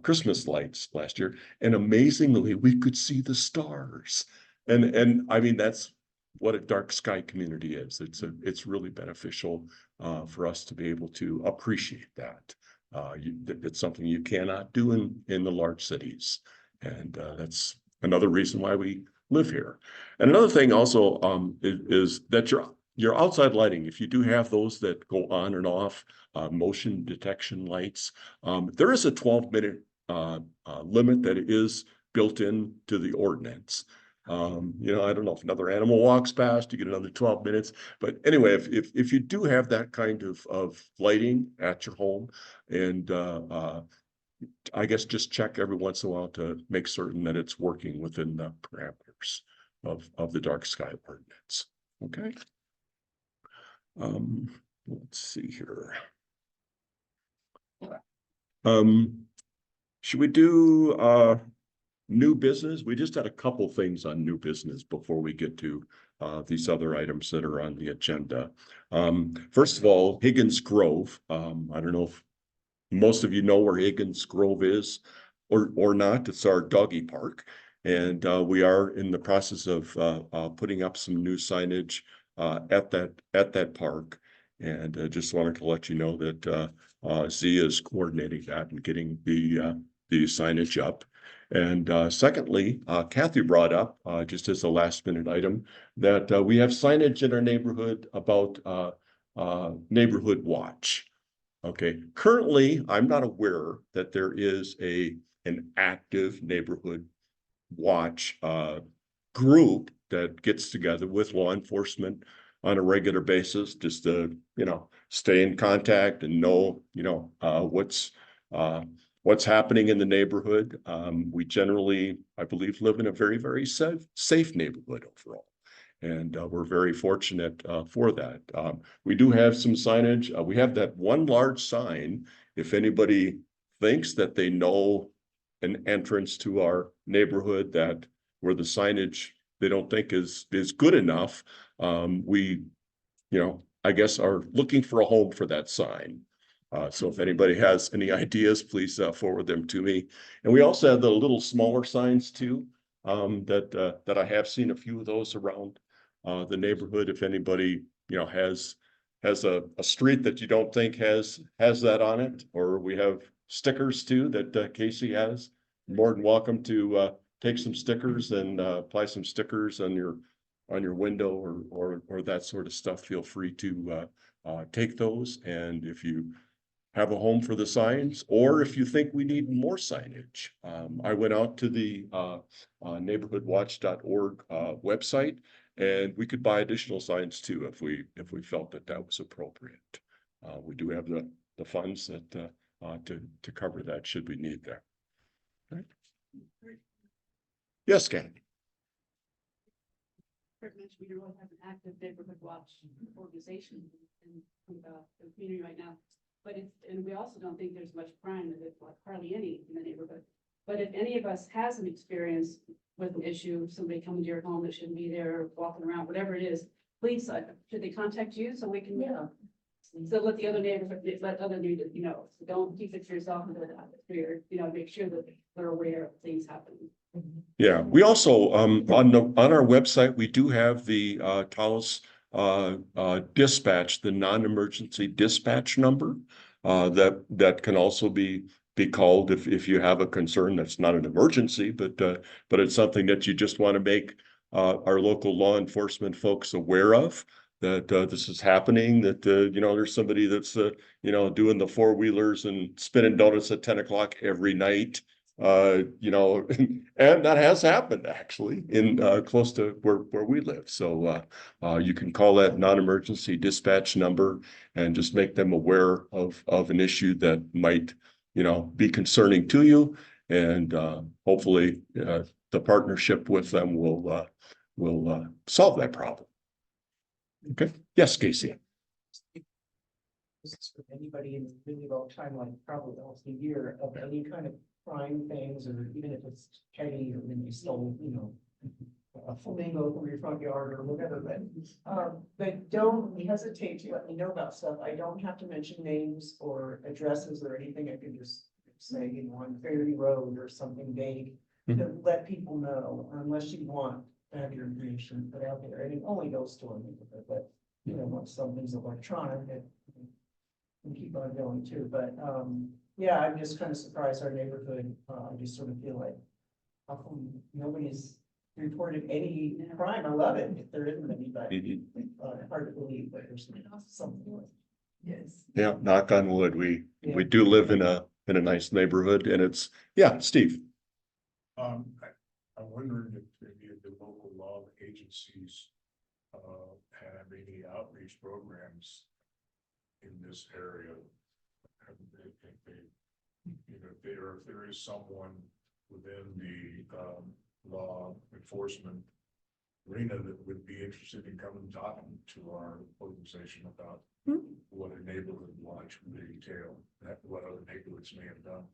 [SPEAKER 2] Christmas lights last year, and amazingly, we could see the stars. And I mean, that's what a dark sky community is. It's really beneficial for us to be able to appreciate that. It's something you cannot do in the large cities, and that's another reason why we live here. And another thing also is that your outside lighting, if you do have those that go on and off, motion detection lights, there is a 12-minute limit that is built into the ordinance. I don't know if another animal walks past, you get another 12 minutes. But anyway, if you do have that kind of lighting at your home, and I guess just check every once in a while to make certain that it's working within the parameters of the dark sky ordinance. Okay. Let's see here. Should we do new business? We just had a couple things on new business before we get to these other items that are on the agenda. First of all, Higgins Grove. I don't know if most of you know where Higgins Grove is or not. It's our doggy park. And we are in the process of putting up some new signage at that park. And just wanted to let you know that Zia is coordinating that and getting the signage up. And secondly, Kathy brought up, just as a last minute item, that we have signage in our neighborhood about neighborhood watch. Okay, currently, I'm not aware that there is an active neighborhood watch group that gets together with law enforcement on a regular basis, just to, you know, stay in contact and know, you know, what's happening in the neighborhood. We generally, I believe, live in a very, very safe neighborhood overall. And we're very fortunate for that. We do have some signage. We have that one large sign. If anybody thinks that they know an entrance to our neighborhood that where the signage they don't think is good enough, we, you know, I guess are looking for a home for that sign. So if anybody has any ideas, please forward them to me. And we also have the little smaller signs too, that I have seen a few of those around the neighborhood. If anybody, you know, has a street that you don't think has that on it, or we have stickers too that Casey has, more than welcome to take some stickers and apply some stickers on your window or that sort of stuff. Feel free to take those. And if you have a home for the signs, or if you think we need more signage, I went out to the neighborhoodwatch.org website, and we could buy additional signs too if we felt that was appropriate. We do have the funds that to cover that should we need that. Right. Yes, Ken.
[SPEAKER 12] Kurt mentioned we don't have an active neighborhood watch organization in the community right now. But and we also don't think there's much crime, hardly any in the neighborhood. But if any of us has an experience with an issue, somebody coming to your home that shouldn't be there, walking around, whatever it is, please, should they contact you so we can, so let the other neighbors, let other neighbors, you know, so don't keep it to yourself and you know, make sure that they're aware of things happening.
[SPEAKER 2] Yeah, we also, on our website, we do have the Taos dispatch, the non-emergency dispatch number that can also be called if you have a concern that's not an emergency, but it's something that you just want to make our local law enforcement folks aware of, that this is happening, that you know, there's somebody that's you know, doing the four-wheelers and spinning donuts at 10 o'clock every night. You know, and that has happened actually in close to where we live. So you can call that non-emergency dispatch number and just make them aware of an issue that might, you know, be concerning to you. And hopefully the partnership with them will solve that problem. Okay. Yes, Casey.
[SPEAKER 8] This is for anybody in a really long time, like probably almost a year, of any kind of crime things, or even if it's petty, or when you stole, you know, a flamingo from your front yard or whatever, but don't hesitate to let me know about stuff. I don't have to mention names or addresses or anything. I can just say, you know, on Fairview Road or something vague to let people know, unless you want to have your information put out there. And it only goes to a neighborhood, but you know, once something's electronic, it can keep on going too. But yeah, I'm just kind of surprised our neighborhood. I just sort of feel like, how come nobody's reported any crime? I love it if there isn't any, but hard to believe that there's something. Yes.
[SPEAKER 2] Yeah, knock on wood. We do live in a nice neighborhood, and it's, yeah, Steve.
[SPEAKER 3] I'm wondering if maybe the local law agencies have any outreach programs in this area. You know, if there is someone within the law enforcement arena that would be interested in coming and talking to our organization about what a neighborhood watch would entail, what other neighborhoods may have done.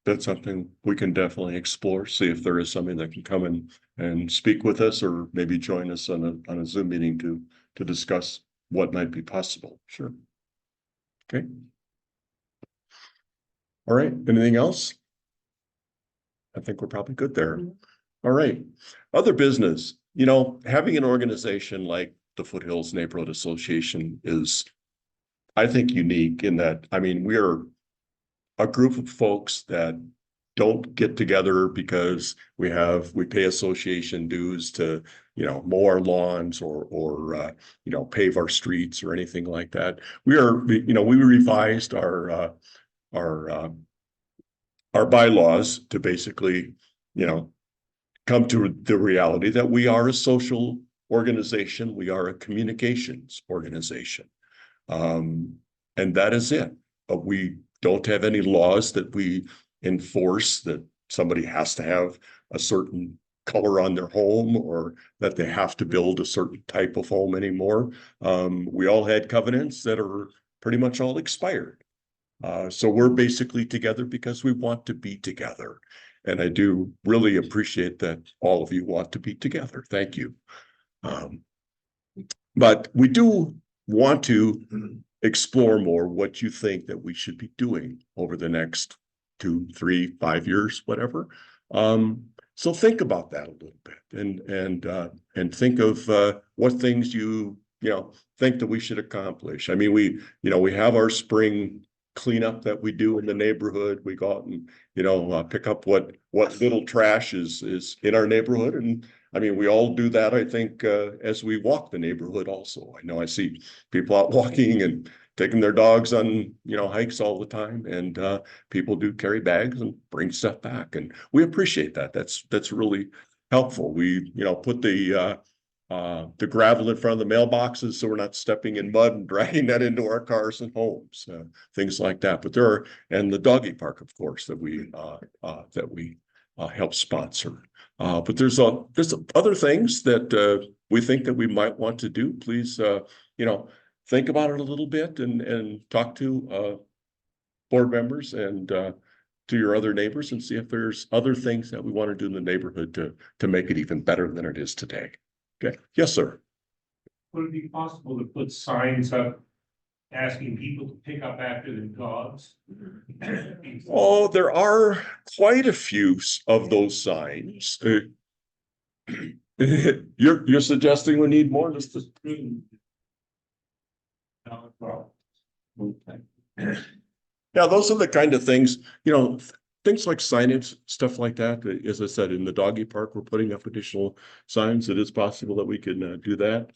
[SPEAKER 2] That's something we can definitely explore, see if there is something that can come in and speak with us, or maybe join us on a Zoom meeting to discuss what might be possible. Sure. Okay. All right. Anything else? I think we're probably good there. All right. Other business, you know, having an organization like the Foothills Neighborhood Association is, I think, unique in that, I mean, we're a group of folks that don't get together because we pay association dues to, you know, mow our lawns or you know, pave our streets or anything like that. We revised our bylaws to basically, you know, come to the reality that we are a social organization. We are a communications organization. And that is it. But we don't have any laws that we enforce that somebody has to have a certain color on their home or that they have to build a certain type of home anymore. We all had covenants that are pretty much all expired. So we're basically together because we want to be together. And I do really appreciate that all of you want to be together. Thank you. But we do want to explore more what you think that we should be doing over the next 2, 3, 5 years, whatever. So think about that a little bit and think of what things you think that we should accomplish. I mean, we have our spring cleanup that we do in the neighborhood. We go out and pick up what little trash is in our neighborhood. And I mean, we all do that, I think, as we walk the neighborhood also. I know I see people out walking and taking their dogs on, hikes all the time. And people do carry bags and bring stuff back. And we appreciate that. That's really helpful. We, put the gravel in front of the mailboxes so we're not stepping in mud and dragging that into our cars and homes, things like that. But and the doggy park, of course, that we help sponsor. But there's other things that we think that we might want to do. Please, think about it a little bit and talk to board members and to your other neighbors and see if there's other things that we want to do in the neighborhood to make it even better than it is today. Okay. Yes, sir.
[SPEAKER 10] Would it be possible to put signs up asking people to pick up after their dogs?
[SPEAKER 2] Oh, there are quite a few of those signs. You're suggesting we need more? Just to... Yeah, those are the kind of things, things like signage, stuff like that. As I said, in the doggy park, we're putting up additional signs. It is possible that we can do that.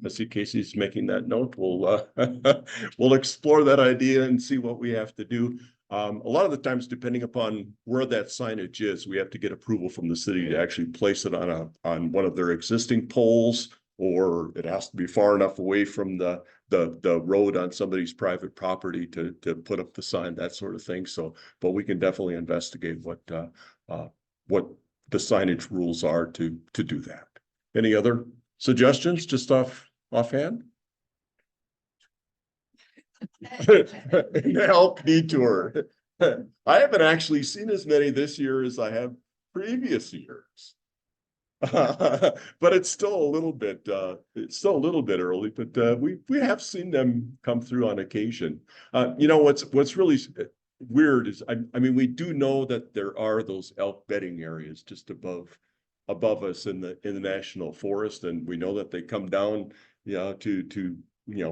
[SPEAKER 2] I see Casey's making that note. We'll explore that idea and see what we have to do. A lot of the times, depending upon where that signage is, we have to get approval from the city to actually place it on one of their existing poles, or it has to be far enough away from the road on somebody's private property to put up the sign, that sort of thing. So, but we can definitely investigate what the signage rules are to do that. Any other suggestions just offhand? Elk detour. I haven't actually seen as many this year as I have previous years. But it's still a little bit early, but we have seen them come through on occasion. What's really weird is I mean, we do know that there are those elk bedding areas just above us in the national forest, and we know that they come down to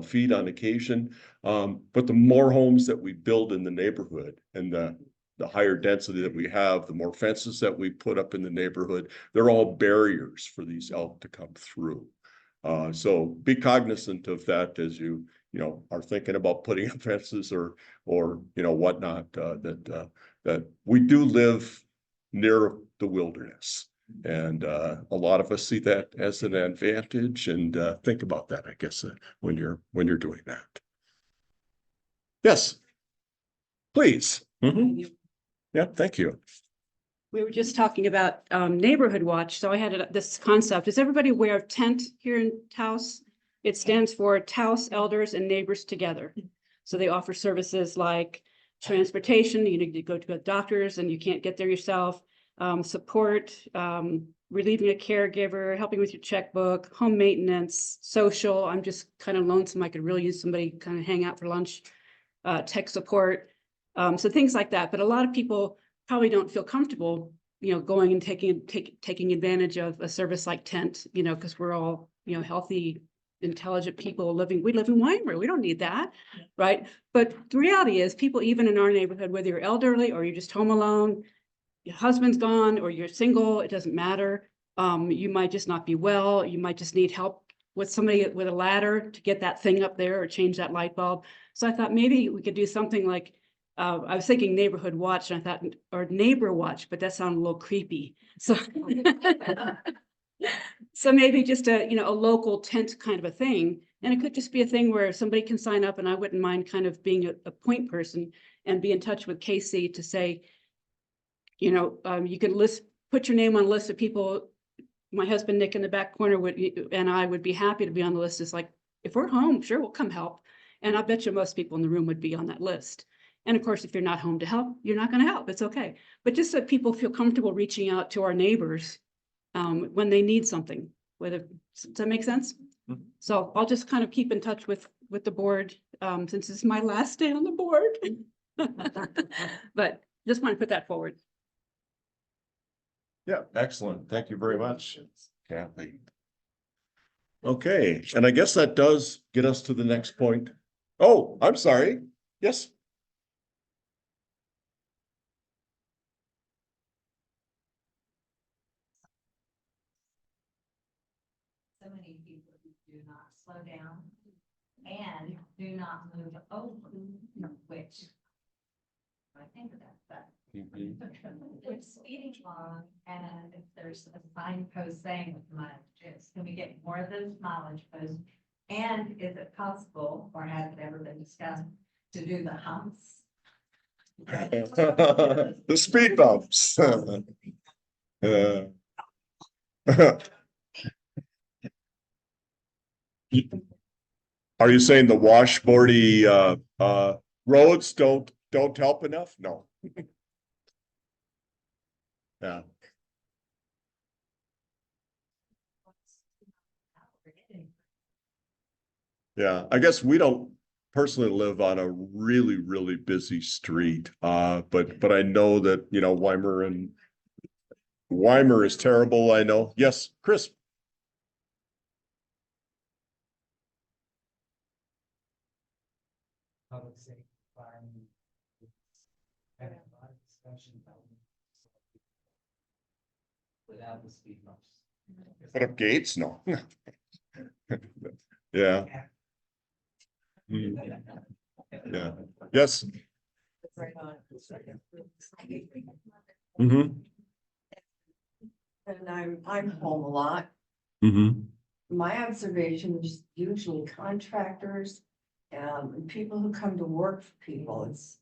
[SPEAKER 2] feed on occasion. But the more homes that we build in the neighborhood and the higher density that we have, the more fences that we put up in the neighborhood, they're all barriers for these elk to come through. So be cognizant of that as you are thinking about putting up fences or whatnot, that we do live near the wilderness. And a lot of us see that as an advantage, and think about that, I guess, when you're doing that. Yes, please. Yeah, thank you.
[SPEAKER 12] We were just talking about neighborhood watch. So I had this concept. Is everybody aware of TENT here in Taos? It stands for Taos Elders and Neighbors Together. So they offer services like transportation. You need to go to a doctor's and you can't get there yourself. Support, relieving a caregiver, helping with your checkbook, home maintenance, social. I'm just kind of lonesome. I could really use somebody kind of hang out for lunch, tech support. So things like that. But a lot of people probably don't feel comfortable, going and taking advantage of a service like TENT, because we're all, healthy, intelligent people we live in Weidler. We don't need that, right? But the reality is people, even in our neighborhood, whether you're elderly or you're just home alone, your husband's gone or you're single, it doesn't matter. You might just not be well. You might just need help with somebody with a ladder to get that thing up there or change that light bulb. So I thought maybe we could do something like I was thinking neighborhood watch and I thought, or neighbor watch, but that sounded a little creepy. So so maybe just a, a local tent kind of a thing. And it could just be a thing where somebody can sign up and I wouldn't mind kind of being a point person and be in touch with Casey to say, you can put your name on a list of people. My husband, Nick, in the back corner and I would be happy to be on the list. It's like, if we're home, sure, we'll come help. And I bet you most people in the room would be on that list. And of course, if you're not home to help, you're not going to help. It's okay. But just so people feel comfortable reaching out to our neighbors when they need something, does that make sense?
[SPEAKER 2] Mhm.
[SPEAKER 12] So I'll just kind of keep in touch with the board since it's my last day on the board. But just want to put that forward.
[SPEAKER 2] Yeah, excellent. Thank you very much, Kathy. Okay, and I guess that does get us to the next point. Oh, I'm sorry. Yes.
[SPEAKER 4] So many people who do not slow down and do not move over, which I think of that, but with speeding along, and if there's a signpost saying with mileage, can we get more of those mileage posts? And is it possible, or has it ever been discussed, to do the humps?
[SPEAKER 2] The speed bumps. Are you saying the washboardy roads don't help enough? No. Yeah. Yeah, I guess we don't personally live on a really, really busy street. But I know that, Weimer is terrible. I know. Yes, Chris.
[SPEAKER 8] Public safety, environment. Had a lot of discussion about without the speed bumps.
[SPEAKER 2] Put up gates? No. Yeah. Mm. Yeah. Yes.
[SPEAKER 6] Right on.
[SPEAKER 2] Mm-hmm.
[SPEAKER 6] And I'm home a lot.
[SPEAKER 2] Mm-hmm.
[SPEAKER 6] My observation is usually contractors, and people who come to work for people. It's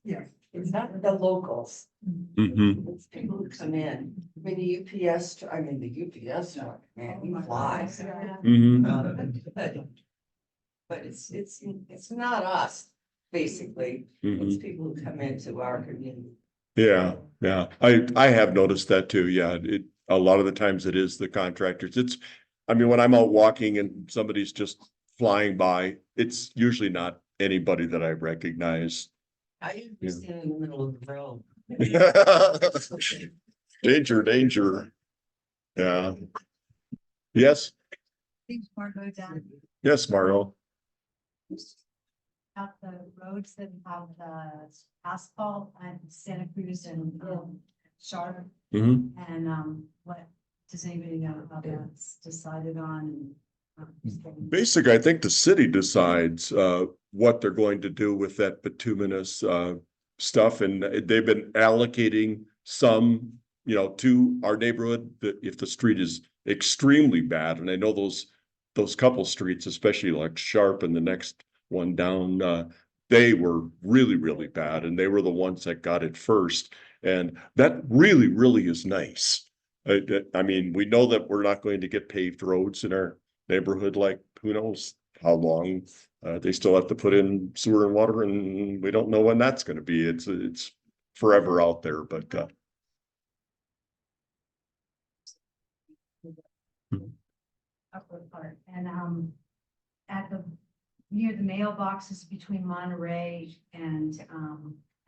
[SPEAKER 6] not the locals.
[SPEAKER 2] Mm-hmm.
[SPEAKER 6] It's people who come in. I mean, the UPS truck, man, he flies.
[SPEAKER 2] Mm-hmm.
[SPEAKER 6] But it's not us, basically. It's people who come into our community.
[SPEAKER 2] Yeah, yeah. I have noticed that too. Yeah, a lot of the times it is the contractors. When I'm out walking and somebody's just flying by, it's usually not anybody that I recognize.
[SPEAKER 6] I usually stand in the middle of the road.
[SPEAKER 2] Danger, danger. Yeah. Yes,
[SPEAKER 13] Thanks, Margot, down
[SPEAKER 2] yes, Mario.
[SPEAKER 13] at the roads that have the asphalt and Santa Cruz and Sharp.
[SPEAKER 2] Mhm.
[SPEAKER 13] And what does anybody know how that's decided on?
[SPEAKER 2] Basically, I think the city decides what they're going to do with that bituminous stuff, and they've been allocating some, to our neighborhood. That if the street is extremely bad, and I know those couple streets, especially like Sharp and the next one down, they were really, really bad, and they were the ones that got it first, and that really, really is nice. We know that we're not going to get paved roads in our neighborhood, like who knows how long. They still have to put in sewer and water, and we don't know when that's going to be. It's forever out there, but
[SPEAKER 13] Upward part, and at near the mailboxes between Monterey and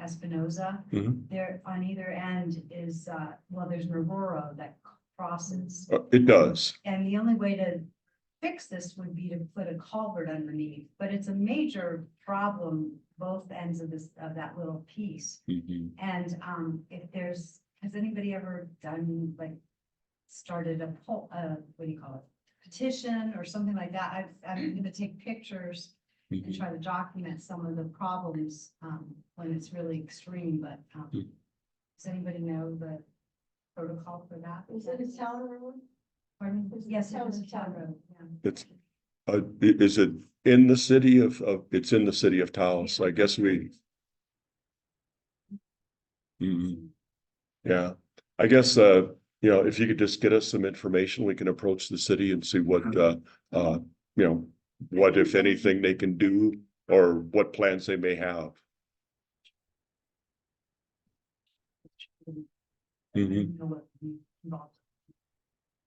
[SPEAKER 13] Espinoza, there on either end is there's an Aurora that crosses.
[SPEAKER 2] it does.
[SPEAKER 13] And the only way to fix this would be to put a culvert underneath, but it's a major problem, both ends of that little piece. And has anybody ever started a poll, what do you call it? Petition or something like that? I'm gonna take pictures and try to document some of the problems, when it's really extreme, but, does anybody know the protocol for that?
[SPEAKER 6] Is it a town road?
[SPEAKER 13] Pardon? Yes, it is a town road, yeah.
[SPEAKER 2] It's, is it in the city of, it's in the city of Taos, I guess we. Yeah, I guess, if you could just get us some information, we can approach the city and see what, what, if anything, they can do or what plans they may have.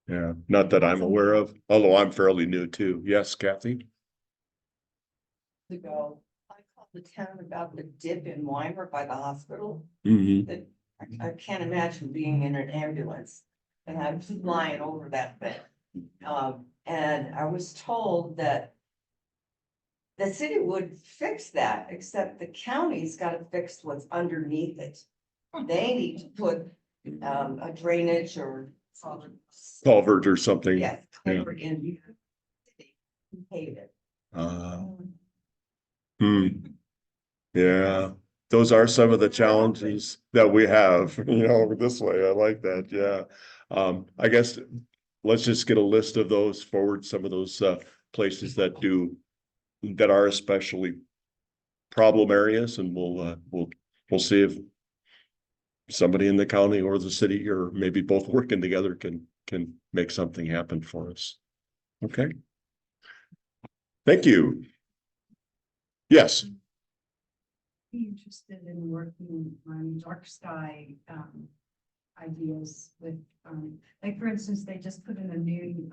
[SPEAKER 2] Yeah, not that I'm aware of, although I'm fairly new too. Yes, Kathy?
[SPEAKER 14] Ago, I called the town about the dip in Weimer by the hospital. That I can't imagine being in an ambulance and I was flying over that thing. And I was told that the city would fix that, except the county's got to fix what's underneath it. They need to put a drainage or
[SPEAKER 2] Culvert or something.
[SPEAKER 14] yes, culvert in. Pave it.
[SPEAKER 2] Yeah, those are some of the challenges that we have, this way. I like that, yeah. I guess let's just get a list of those, forward some of those places that are especially problem areas, and we'll see if somebody in the county or the city, or maybe both working together, can make something happen for us. Okay. Thank you. Yes.
[SPEAKER 13] Be interested in working on dark sky, ideas with, like, for instance, they just put in a new,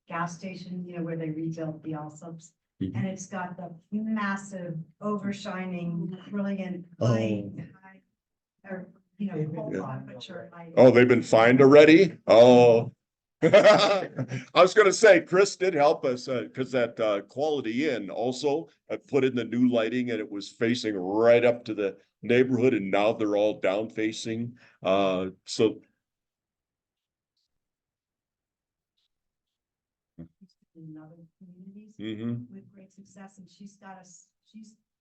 [SPEAKER 13] gas station, where they rebuilt the Allsup's. And it's got the massive overshining, brilliant light, or, cold temperature light.
[SPEAKER 2] Oh, they've been fined already? Oh. I was gonna say, Chris did help us, because that Quality Inn also put in the new lighting, and it was facing right up to the neighborhood, and now they're all down facing. So
[SPEAKER 13] In other communities
[SPEAKER 2] mhm.
[SPEAKER 13] with great success, and she's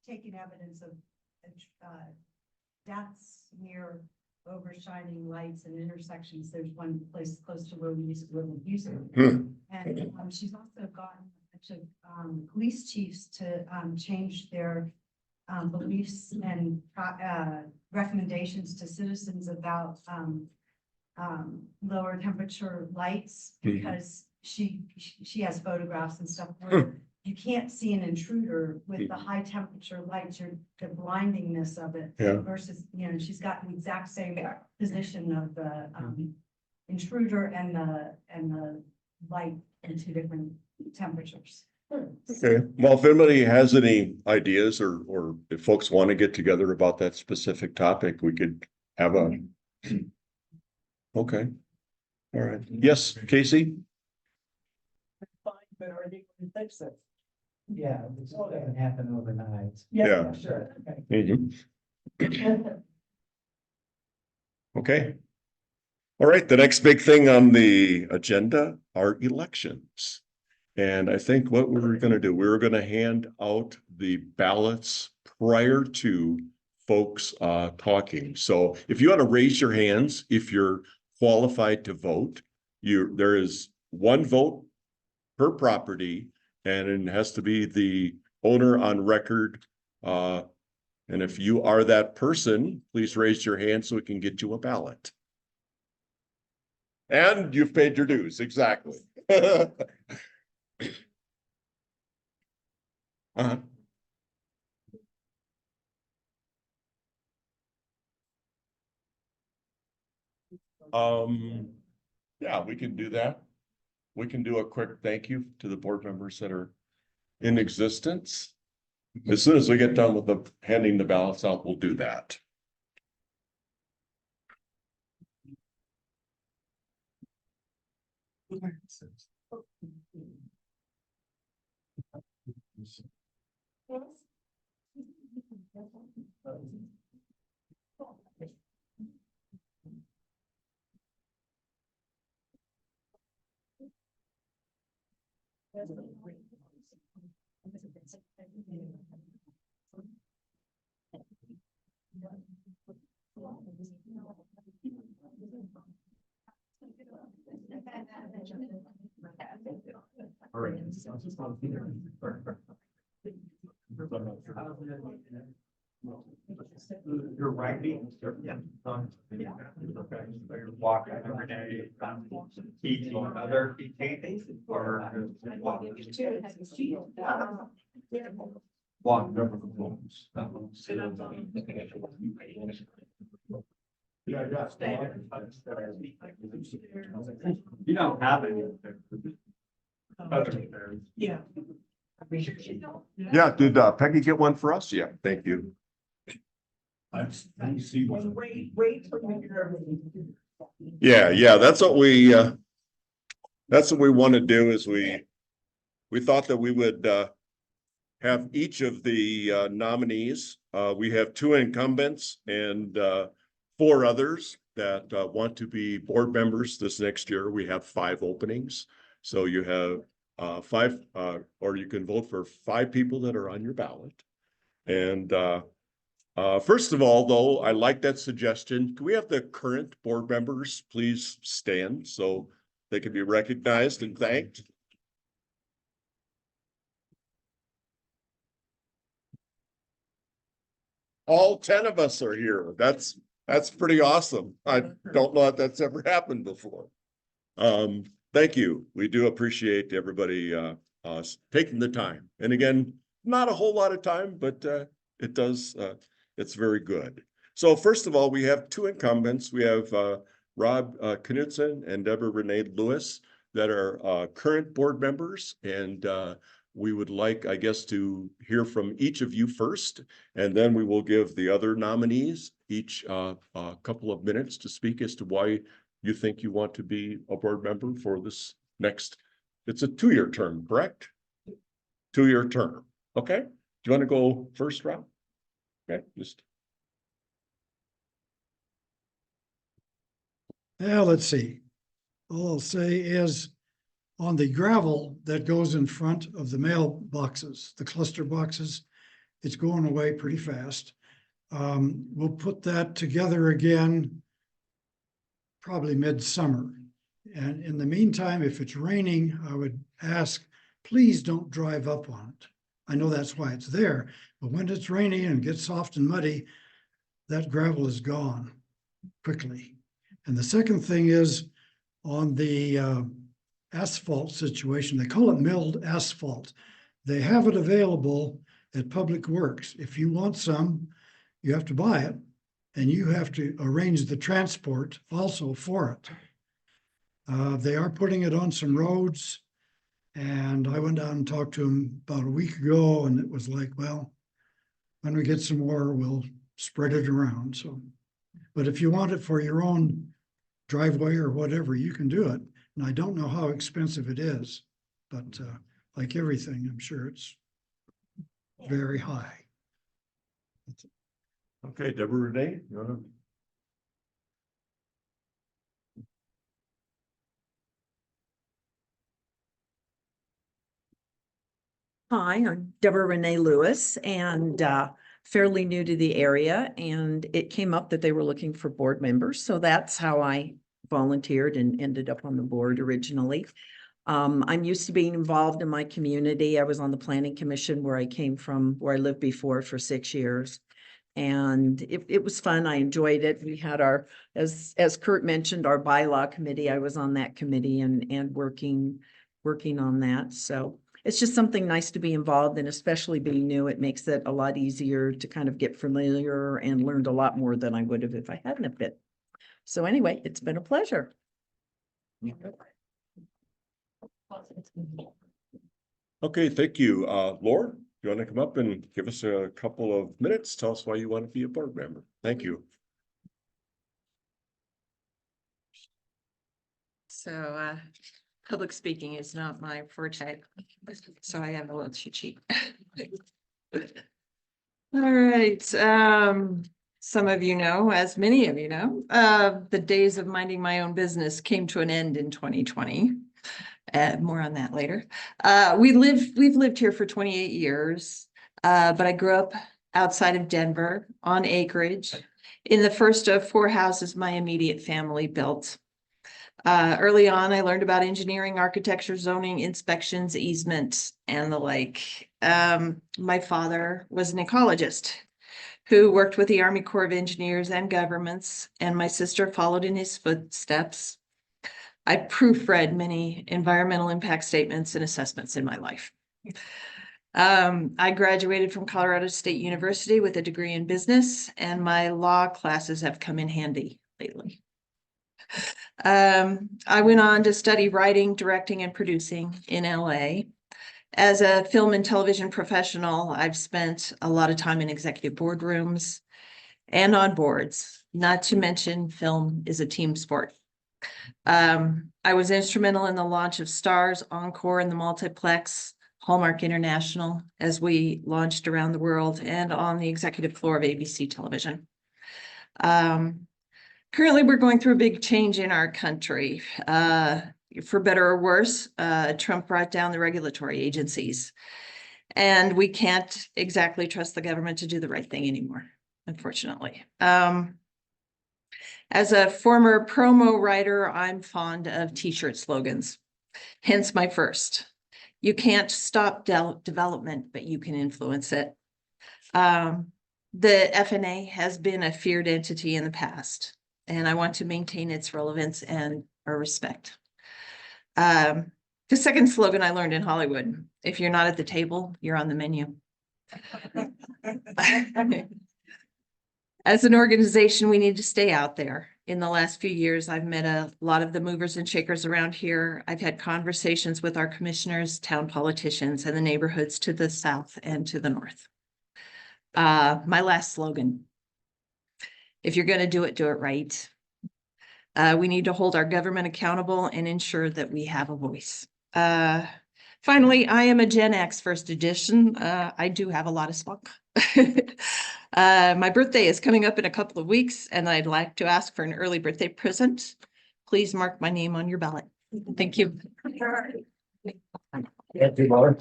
[SPEAKER 13] taken evidence of, deaths near overshining lights and intersections. There's one place close to where we used to live in Houston. And she's also gotten a bunch of police chiefs to change their beliefs and recommendations to citizens about lower temperature lights, because she has photographs and stuff where you can't see an intruder with the high temperature lights, the blindingness of it versus, she's got the exact same position of the intruder and the light in two different temperatures.
[SPEAKER 2] Okay, well, if anybody has any ideas, or if folks want to get together about that specific topic, we could have a. Okay. All right. Yes, Casey?
[SPEAKER 8] Fine, but are they going to fix it? Yeah, it's all gonna happen overnight.
[SPEAKER 2] Yeah.
[SPEAKER 8] Sure.
[SPEAKER 2] Okay. All right, the next big thing on the agenda are elections. And I think what we were gonna do, we were gonna hand out the ballots prior to folks talking. So if you want to raise your hands, if you're qualified to vote, there is one vote per property, and it has to be the owner on record. And if you are that person, please raise your hand so we can get you a ballot. And you've paid your dues, exactly. Yeah, we can do that. We can do a quick thank you to the board members that are in existence. As soon as we get done with handing the ballots out, we'll do that.
[SPEAKER 8] You're writing. Yeah. You're walking every day. Eating other or walking over the homes. You don't have any. Yeah.
[SPEAKER 2] Yeah, did Peggy get one for us? Yeah, thank you.
[SPEAKER 3] I see one.
[SPEAKER 14] Wait for me.
[SPEAKER 2] Yeah, that's what we want to do is we thought that we would have each of the nominees. We have 2 incumbents and 4 others that want to be board members this next year. We have 5 openings. So you have 5 or you can vote for 5 people that are on your ballot. And first of all, though, I like that suggestion. Can we have the current board members please stand so they can be recognized and thanked? All 10 of us are here. That's pretty awesome. I don't know if that's ever happened before. Thank you. We do appreciate everybody taking the time. And again, not a whole lot of time, but it does it's very good. So first of all, we have 2 incumbents. We have Rob Knudsen and Deborah Renee Lewis that are current board members, and we would like, I guess, to hear from each of you first, and then we will give the other nominees each a couple of minutes to speak as to why you think you want to be a board member for this next. It's a 2-year term, correct? 2-year term. Okay. Do you want to go first, Rob? Okay, just.
[SPEAKER 1] Yeah, let's see. All I'll say is on the gravel that goes in front of the mailboxes, the cluster boxes, it's going away pretty fast. We'll put that together again probably midsummer. And in the meantime, if it's raining, I would ask, please don't drive up on it. I know that's why it's there, but when it's raining and gets soft and muddy, that gravel is gone quickly. And the second thing is on the asphalt situation, they call it milled asphalt. They have it available at Public Works. If you want some, you have to buy it, and you have to arrange the transport also for it. They are putting it on some roads, and I went down and talked to them about a week ago, and it was like, well, when we get some more, we'll spread it around. So, but if you want it for your own driveway or whatever, you can do it. And I don't know how expensive it is, but like everything, I'm sure it's very high.
[SPEAKER 2] Okay, Deborah Renee, you want to?
[SPEAKER 15] Hi, I'm Deborah Renee Lewis, and fairly new to the area, and it came up that they were looking for board members, so that's how I volunteered and ended up on the board originally. I'm used to being involved in my community. I was on the planning commission where I came from, where I lived before for 6 years. And it was fun. I enjoyed it. We had our, as Kurt mentioned, our bylaw committee. I was on that committee and working on that. So it's just something nice to be involved in, especially being new. It makes it a lot easier to kind of get familiar, and learned a lot more than I would have if I hadn't have been. So anyway, it's been a pleasure.
[SPEAKER 2] Okay, thank you. Laura, you want to come up and give us a couple of minutes? Tell us why you want to be a board member. Thank you.
[SPEAKER 16] So public speaking is not my forte, so I have a little cheat sheet. All right. Some of you know, as many of you know, the days of minding my own business came to an end in 2020. More on that later. We've lived here for 28 years. but I grew up outside of Denver on acreage in the first of 4 houses my immediate family built. Early on, I learned about engineering, architecture, zoning, inspections, easement, and the like. My father was an ecologist who worked with the Army Corps of Engineers and governments, and my sister followed in his footsteps. I proofread many environmental impact statements and assessments in my life. I graduated from Colorado State University with a degree in business, and my law classes have come in handy lately. I went on to study writing, directing, and producing in LA. As a film and television professional, I've spent a lot of time in executive boardrooms and on boards, not to mention film is a team sport. I was instrumental in the launch of Stars, Encore, and the Multiplex, Hallmark International, as we launched around the world and on the executive floor of ABC television. Currently, we're going through a big change in our country. For better or worse, Trump brought down the regulatory agencies. And we can't exactly trust the government to do the right thing anymore, unfortunately. As a former promo writer, I'm fond of t-shirt slogans, hence my first. You can't stop development, but you can influence it. The FNA has been a feared entity in the past, and I want to maintain its relevance and our respect. The second slogan I learned in Hollywood: if you're not at the table, you're on the menu. As an organization, we need to stay out there. In the last few years, I've met a lot of the movers and shakers around here. I've had conversations with our commissioners, town politicians, and the neighborhoods to the south and to the north. My last slogan: if you're going to do it right. We need to hold our government accountable and ensure that we have a voice. Finally, I am a Gen X first edition. I do have a lot of spunk. My birthday is coming up in a couple of weeks, and I'd like to ask for an early birthday present. Please mark my name on your ballot. Thank you.
[SPEAKER 2] Thank you, Laura.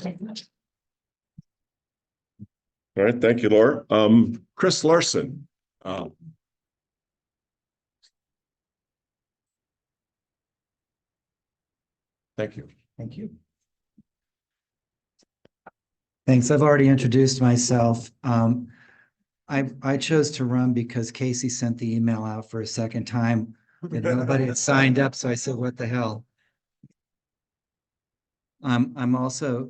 [SPEAKER 2] All right, thank you, Laura. Chris Larson. Thank you.
[SPEAKER 9] Thank you. Thanks. I've already introduced myself. I chose to run because Casey sent the email out for a second time and nobody had signed up, so I said, what the hell? I'm also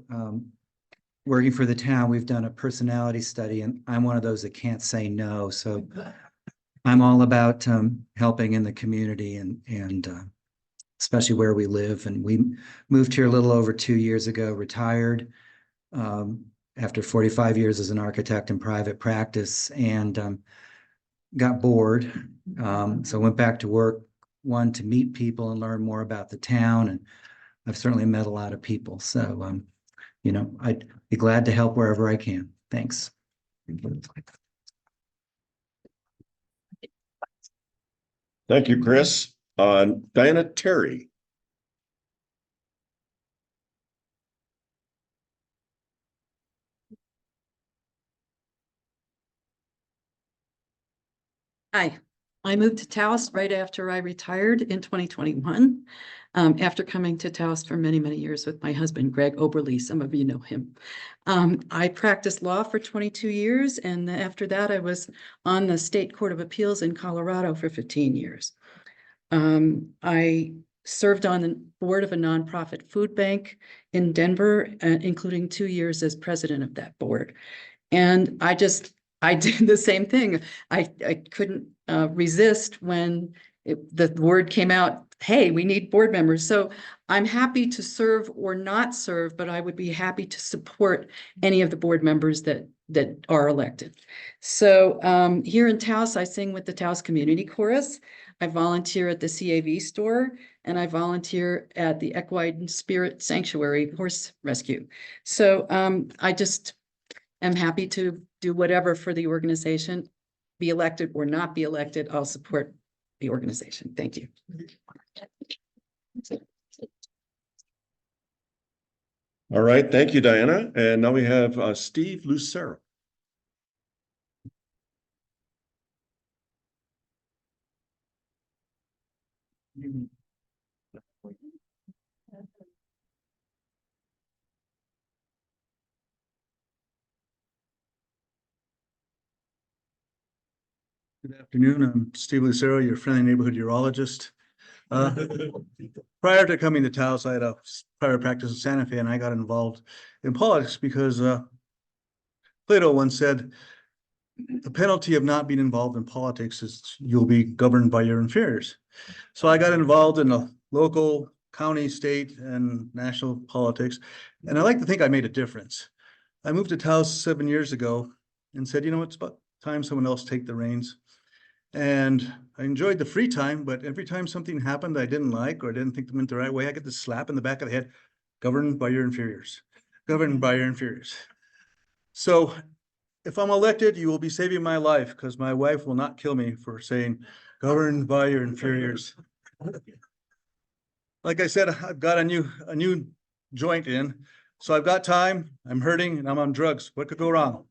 [SPEAKER 9] working for the town. We've done a personality study, and I'm one of those that can't say no. So I'm all about helping in the community and especially where we live. And we moved here a little over 2 years ago, retired after 45 years as an architect in private practice, and got bored. So I went back to work, one, to meet people and learn more about the town. And I've certainly met a lot of people. So, you know, I'd be glad to help wherever I can. Thanks.
[SPEAKER 2] Thank you, Chris. Diana Terry.
[SPEAKER 17] Hi, I moved to Taos right after I retired in 2021. After coming to Taos for many, many years with my husband, Greg Oberle. Some of you know him. I practiced law for 22 years, and after that, I was on the State Court of Appeals in Colorado for 15 years. I served on the board of a nonprofit food bank in Denver, including 2 years as president of that board. And I did the same thing. I couldn't resist when the word came out, hey, we need board members. So I'm happy to serve or not serve, but I would be happy to support any of the board members that are elected. So here in Taos, I sing with the Taos Community Chorus. I volunteer at the CAV store, and I volunteer at the Equine Spirit Sanctuary Horse Rescue. So I just am happy to do whatever for the organization, be elected or not be elected. I'll support the organization. Thank you.
[SPEAKER 2] All right, thank you, Diana. And now we have Steve Lucero.
[SPEAKER 18] Good afternoon. I'm Steve Lucero, your friendly neighborhood urologist. Prior to coming to Taos, I had a prior practice in Santa Fe, and I got involved in politics because Plato once said, the penalty of not being involved in politics is you'll be governed by your inferiors. So I got involved in the local, county, state, and national politics, and I like to think I made a difference. I moved to Taos 7 years ago and said, you know, it's about time someone else take the reins. And I enjoyed the free time, but every time something happened I didn't like or I didn't think went the right way, I get this slap in the back of the head, governed by your inferiors, governed by your inferiors. So if I'm elected, you will be saving my life because my wife will not kill me for saying, governed by your inferiors. Like I said, I've got a new joint in, so I've got time, I'm hurting, and I'm on drugs. What could go wrong?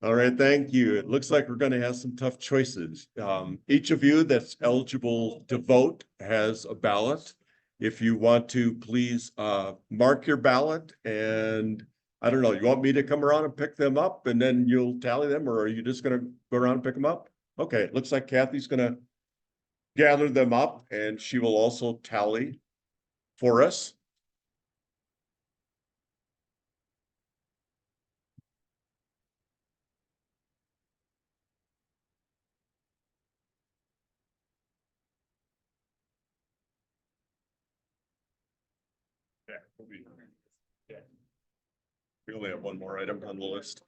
[SPEAKER 2] All right, thank you. It looks like we're going to have some tough choices. Each of you that's eligible to vote has a ballot. If you want to, please mark your ballot, and I don't know, you want me to come around and pick them up and then you'll tally them, or are you just going to go around and pick them up? Okay, it looks like Kathy's going to gather them up and she will also tally for us. Yeah. We only have one more item on the list.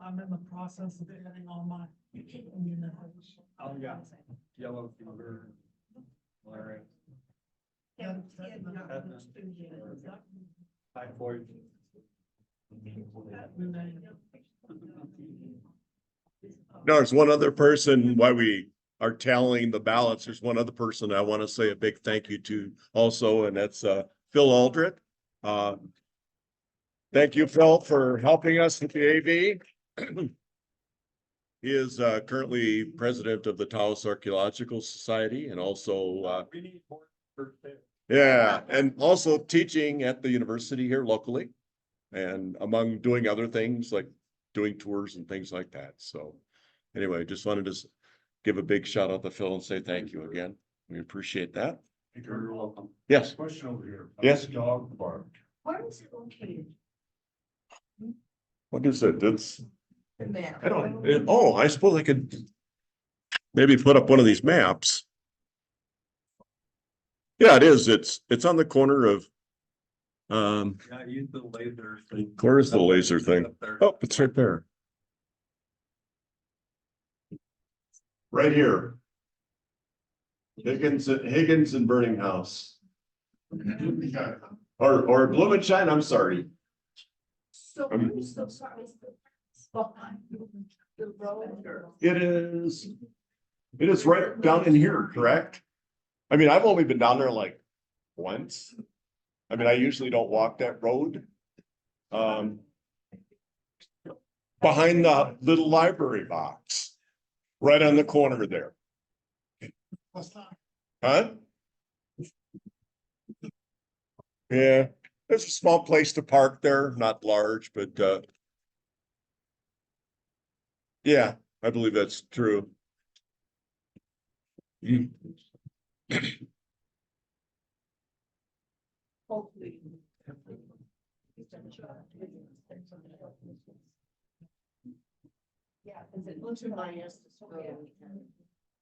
[SPEAKER 7] I'm in the process of getting all my.
[SPEAKER 10] Oh, yeah. Yellow fever. Malaria. Typhoid.
[SPEAKER 2] No, there's one other person, while we are tallying the ballots, there's one other person I want to say a big thank you to also, and that's Phil Aldred. Thank you, Phil, for helping us with the AV. He is currently president of the Taos Archaeological Society and also yeah, and also teaching at the university here locally, and among doing other things like doing tours and things like that. So anyway, just wanted to give a big shout out to Phil and say thank you again. We appreciate that.
[SPEAKER 10] You're welcome.
[SPEAKER 2] Yes.
[SPEAKER 10] Question over here.
[SPEAKER 2] Yes.
[SPEAKER 10] Dog park.
[SPEAKER 6] Where is it located?
[SPEAKER 2] What is it? It's,
[SPEAKER 6] The map.
[SPEAKER 2] I don't, oh, I suppose I could maybe put up one of these maps. Yeah, it is. It's on the corner of,
[SPEAKER 10] Yeah, use the laser thing.
[SPEAKER 2] where's the laser thing? Oh, it's right there. Right here. Higgins and Burning House. Or Blumenstein, I'm sorry.
[SPEAKER 6] So where's the size behind the road?
[SPEAKER 2] It is right down in here, correct? I mean, I've only been down there like once. I mean, I usually don't walk that road. Behind the little library box, right on the corner there. Huh? Yeah, There's a small place to park there, not large, but yeah, I believe that's true. Mm.
[SPEAKER 8] Hopefully. Yeah, is it looks nice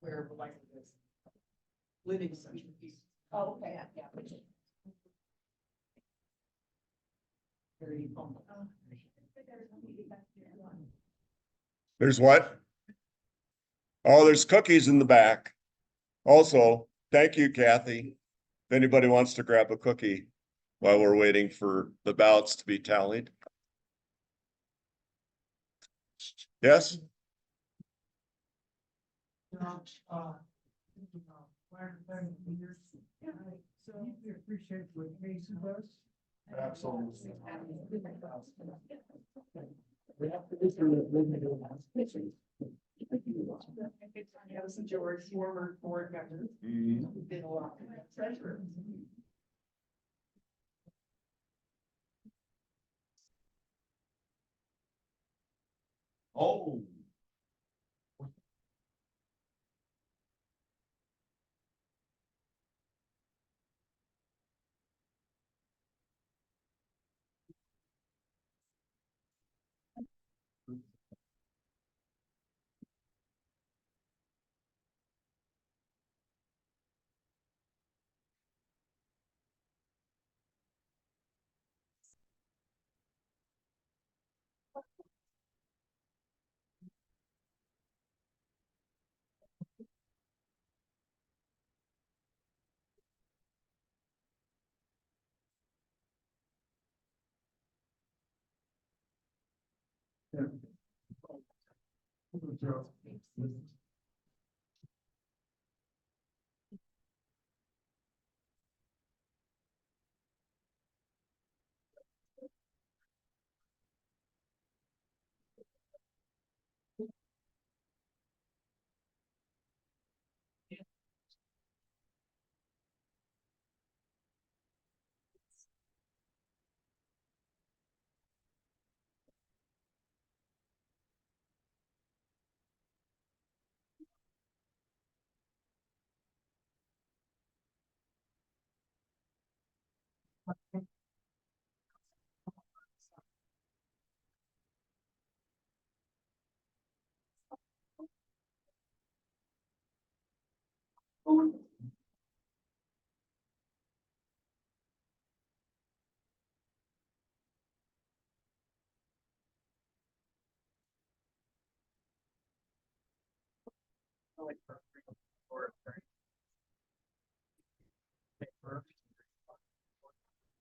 [SPEAKER 8] where like this living center piece. Oh, okay, yeah. Very humble.
[SPEAKER 2] There's what? Oh, there's cookies in the back. Also, thank you, Kathy. If anybody wants to grab a cookie while we're waiting for the ballots to be tallied. Yes?
[SPEAKER 7] So we appreciate what Casey does.
[SPEAKER 8] Absolutely. George, former board member. Did a lot. Treasurer.
[SPEAKER 2] Oh.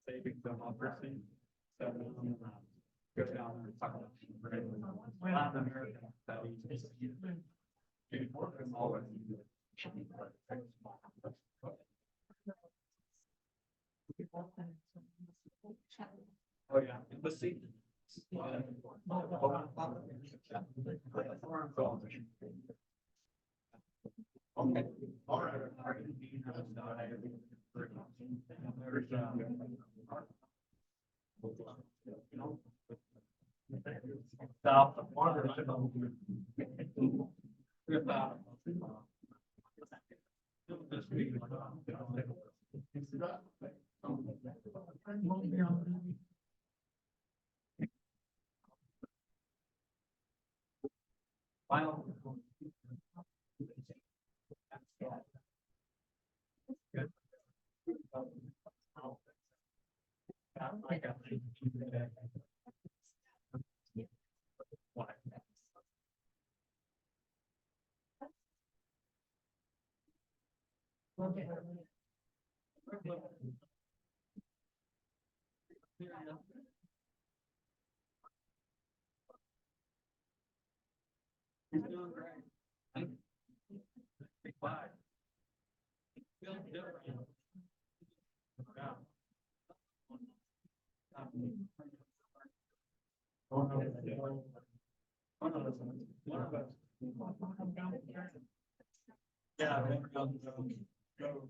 [SPEAKER 10] Saving democracy. So, go down and talk about Latin America. That is. Oh, yeah, let's see. Okay, all right. South of water. Yeah. Go.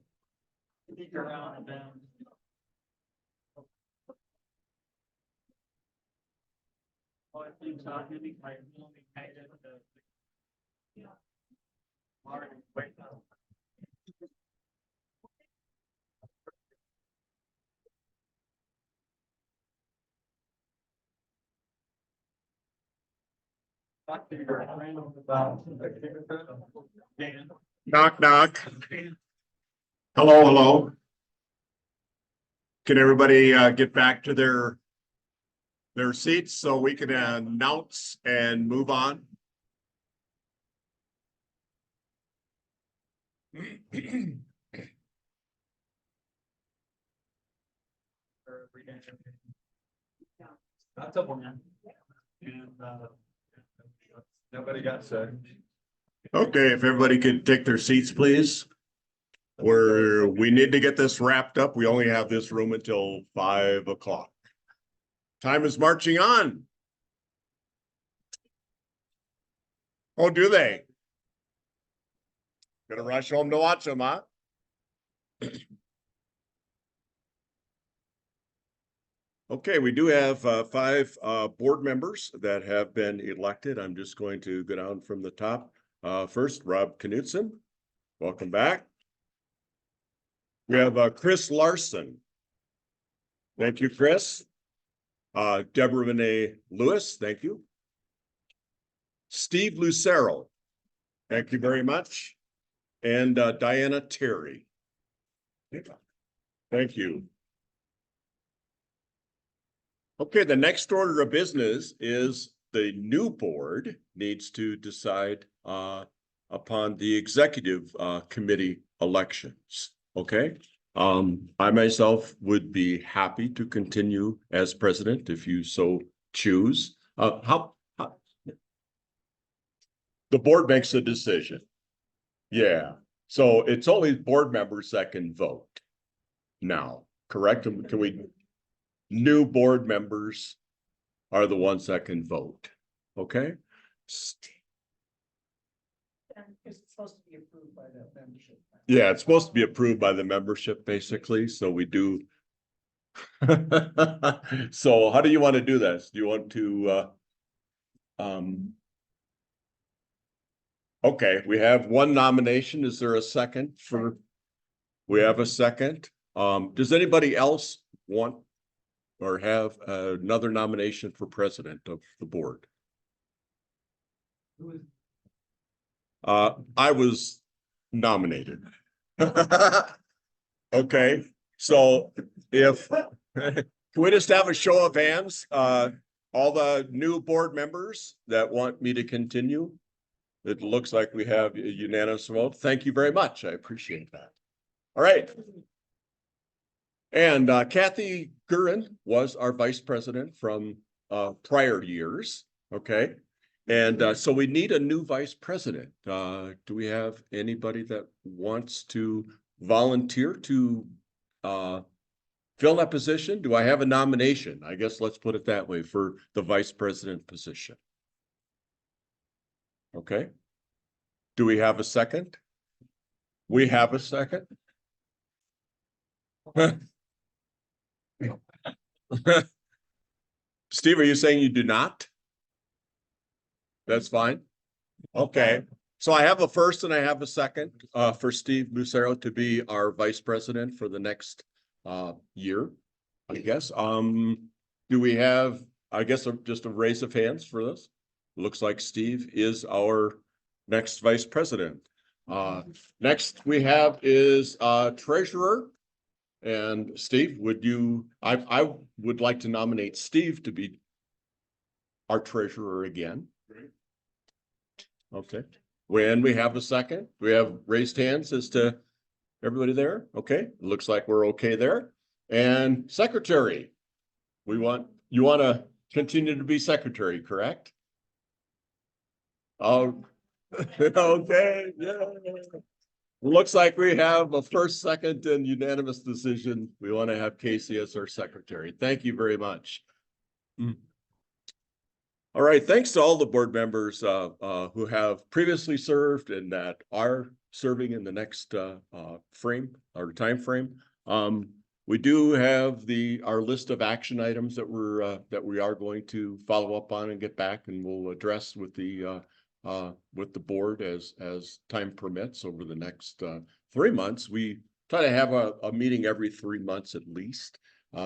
[SPEAKER 10] Around and then.
[SPEAKER 2] Knock, knock. Hello, hello. Can everybody get back to their seats so we can announce and move on?
[SPEAKER 10] That's a woman. And, nobody got sick.
[SPEAKER 2] Okay, if everybody could take their seats, please. We need to get this wrapped up. We only have this room until 5 o'clock. Time is marching on. Oh, do they? Gonna rush home to watch them, huh? Okay, we do have 5 board members that have been elected. I'm just going to go down from the top. First, Rob Knudsen, welcome back. We have Chris Larson. Thank you, Chris. Deborah Renee Lewis, thank you. Steve Lucero, thank you very much. And Diana Terry. Thank you. Okay, the next order of business is the new board needs to decide upon the executive committee elections. Okay, I myself would be happy to continue as president if you so choose. How the board makes a decision. Yeah, so it's only board members that can vote now, correct? Can we? New board members are the ones that can vote. Okay.
[SPEAKER 8] It's supposed to be approved by the membership.
[SPEAKER 2] Yeah, it's supposed to be approved by the membership, basically. So we do. So how do you want to do this? Do you want to okay, we have one nomination. Is there a second for? We have a second. Does anybody else want or have another nomination for president of the board? I was nominated. Okay, so if can we just have a show of hands? All the new board members that want me to continue. It looks like we have a unanimous vote. Thank you very much. I appreciate that. All right. And Kathy Gurin was our vice president from prior years. Okay. And so we need a new vice president. Do we have anybody that wants to volunteer to fill that position? Do I have a nomination? I guess let's put it that way for the vice president position. Okay. Do we have a second? We have a second. Steve, are you saying you do not? That's fine. Okay. So I have a first and I have a second for Steve Lucero to be our vice president for the next year, I guess. Do we have, I guess, just a raise of hands for this? Looks like Steve is our next vice president. Next we have is treasurer. And Steve, would you, I would like to nominate Steve to be our treasurer again. Okay. When we have a second, we have raised hands as to everybody there. Okay. Looks like we're okay there. And secretary, you want to continue to be secretary, correct? Oh, okay. Yeah. Looks like we have a first, second, and unanimous decision. We want to have Casey as our secretary. Thank you very much. All right, thanks to all the board members who have previously served and that are serving in the next frame or time frame. we do have our list of action items that we are going to follow up on and get back, and we'll address with the board as time permits over the next 3 months. We try to have a meeting every 3 months at least,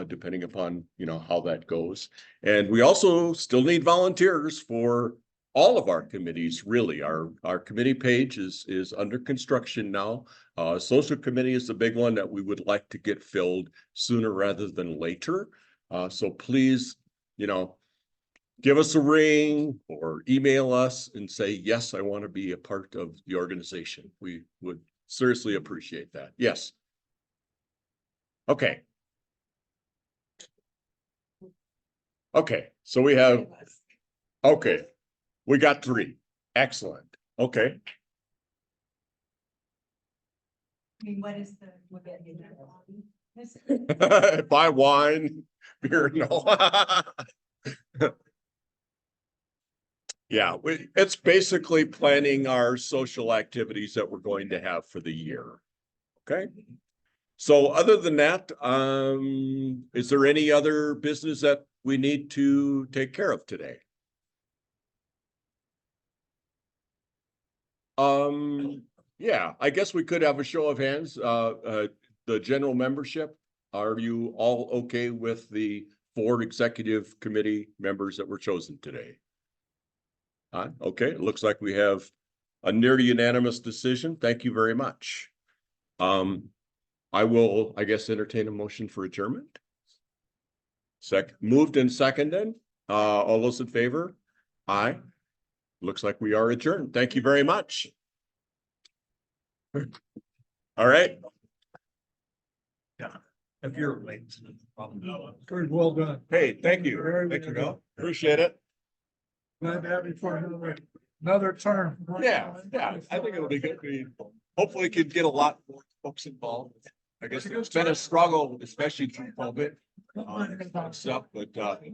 [SPEAKER 2] depending upon, how that goes. And we also still need volunteers for all of our committees, really. Our committee page is under construction now. Social committee is the big one that we would like to get filled sooner rather than later. So please, give us a ring or email us and say, yes, I want to be a part of the organization. We would seriously appreciate that. Yes. Okay. Okay, so we have, okay, we got 3. Excellent. Okay.
[SPEAKER 13] I mean, what is the?
[SPEAKER 2] Buy wine, beer, no. Yeah, it's basically planning our social activities that we're going to have for the year. Okay. So other than that, is there any other business that we need to take care of today? Yeah, I guess we could have a show of hands. The general membership, are you all okay with the 4 executive committee members that were chosen today? Okay, it looks like we have a near unanimous decision. Thank you very much. I will, I guess, entertain a motion for adjournment. Moved and seconded. All those in favor? Aye. Looks like we are adjourned. Thank you very much. All right.
[SPEAKER 3] Yeah, if you're late.
[SPEAKER 7] Good, well done.
[SPEAKER 2] Hey, thank you. Thank you, Bill. Appreciate it.
[SPEAKER 7] Glad to have you for another term.
[SPEAKER 2] Yeah, I think it'll be good. We hopefully could get a lot more folks involved. I guess it's been a struggle, especially through COVID, stuff, but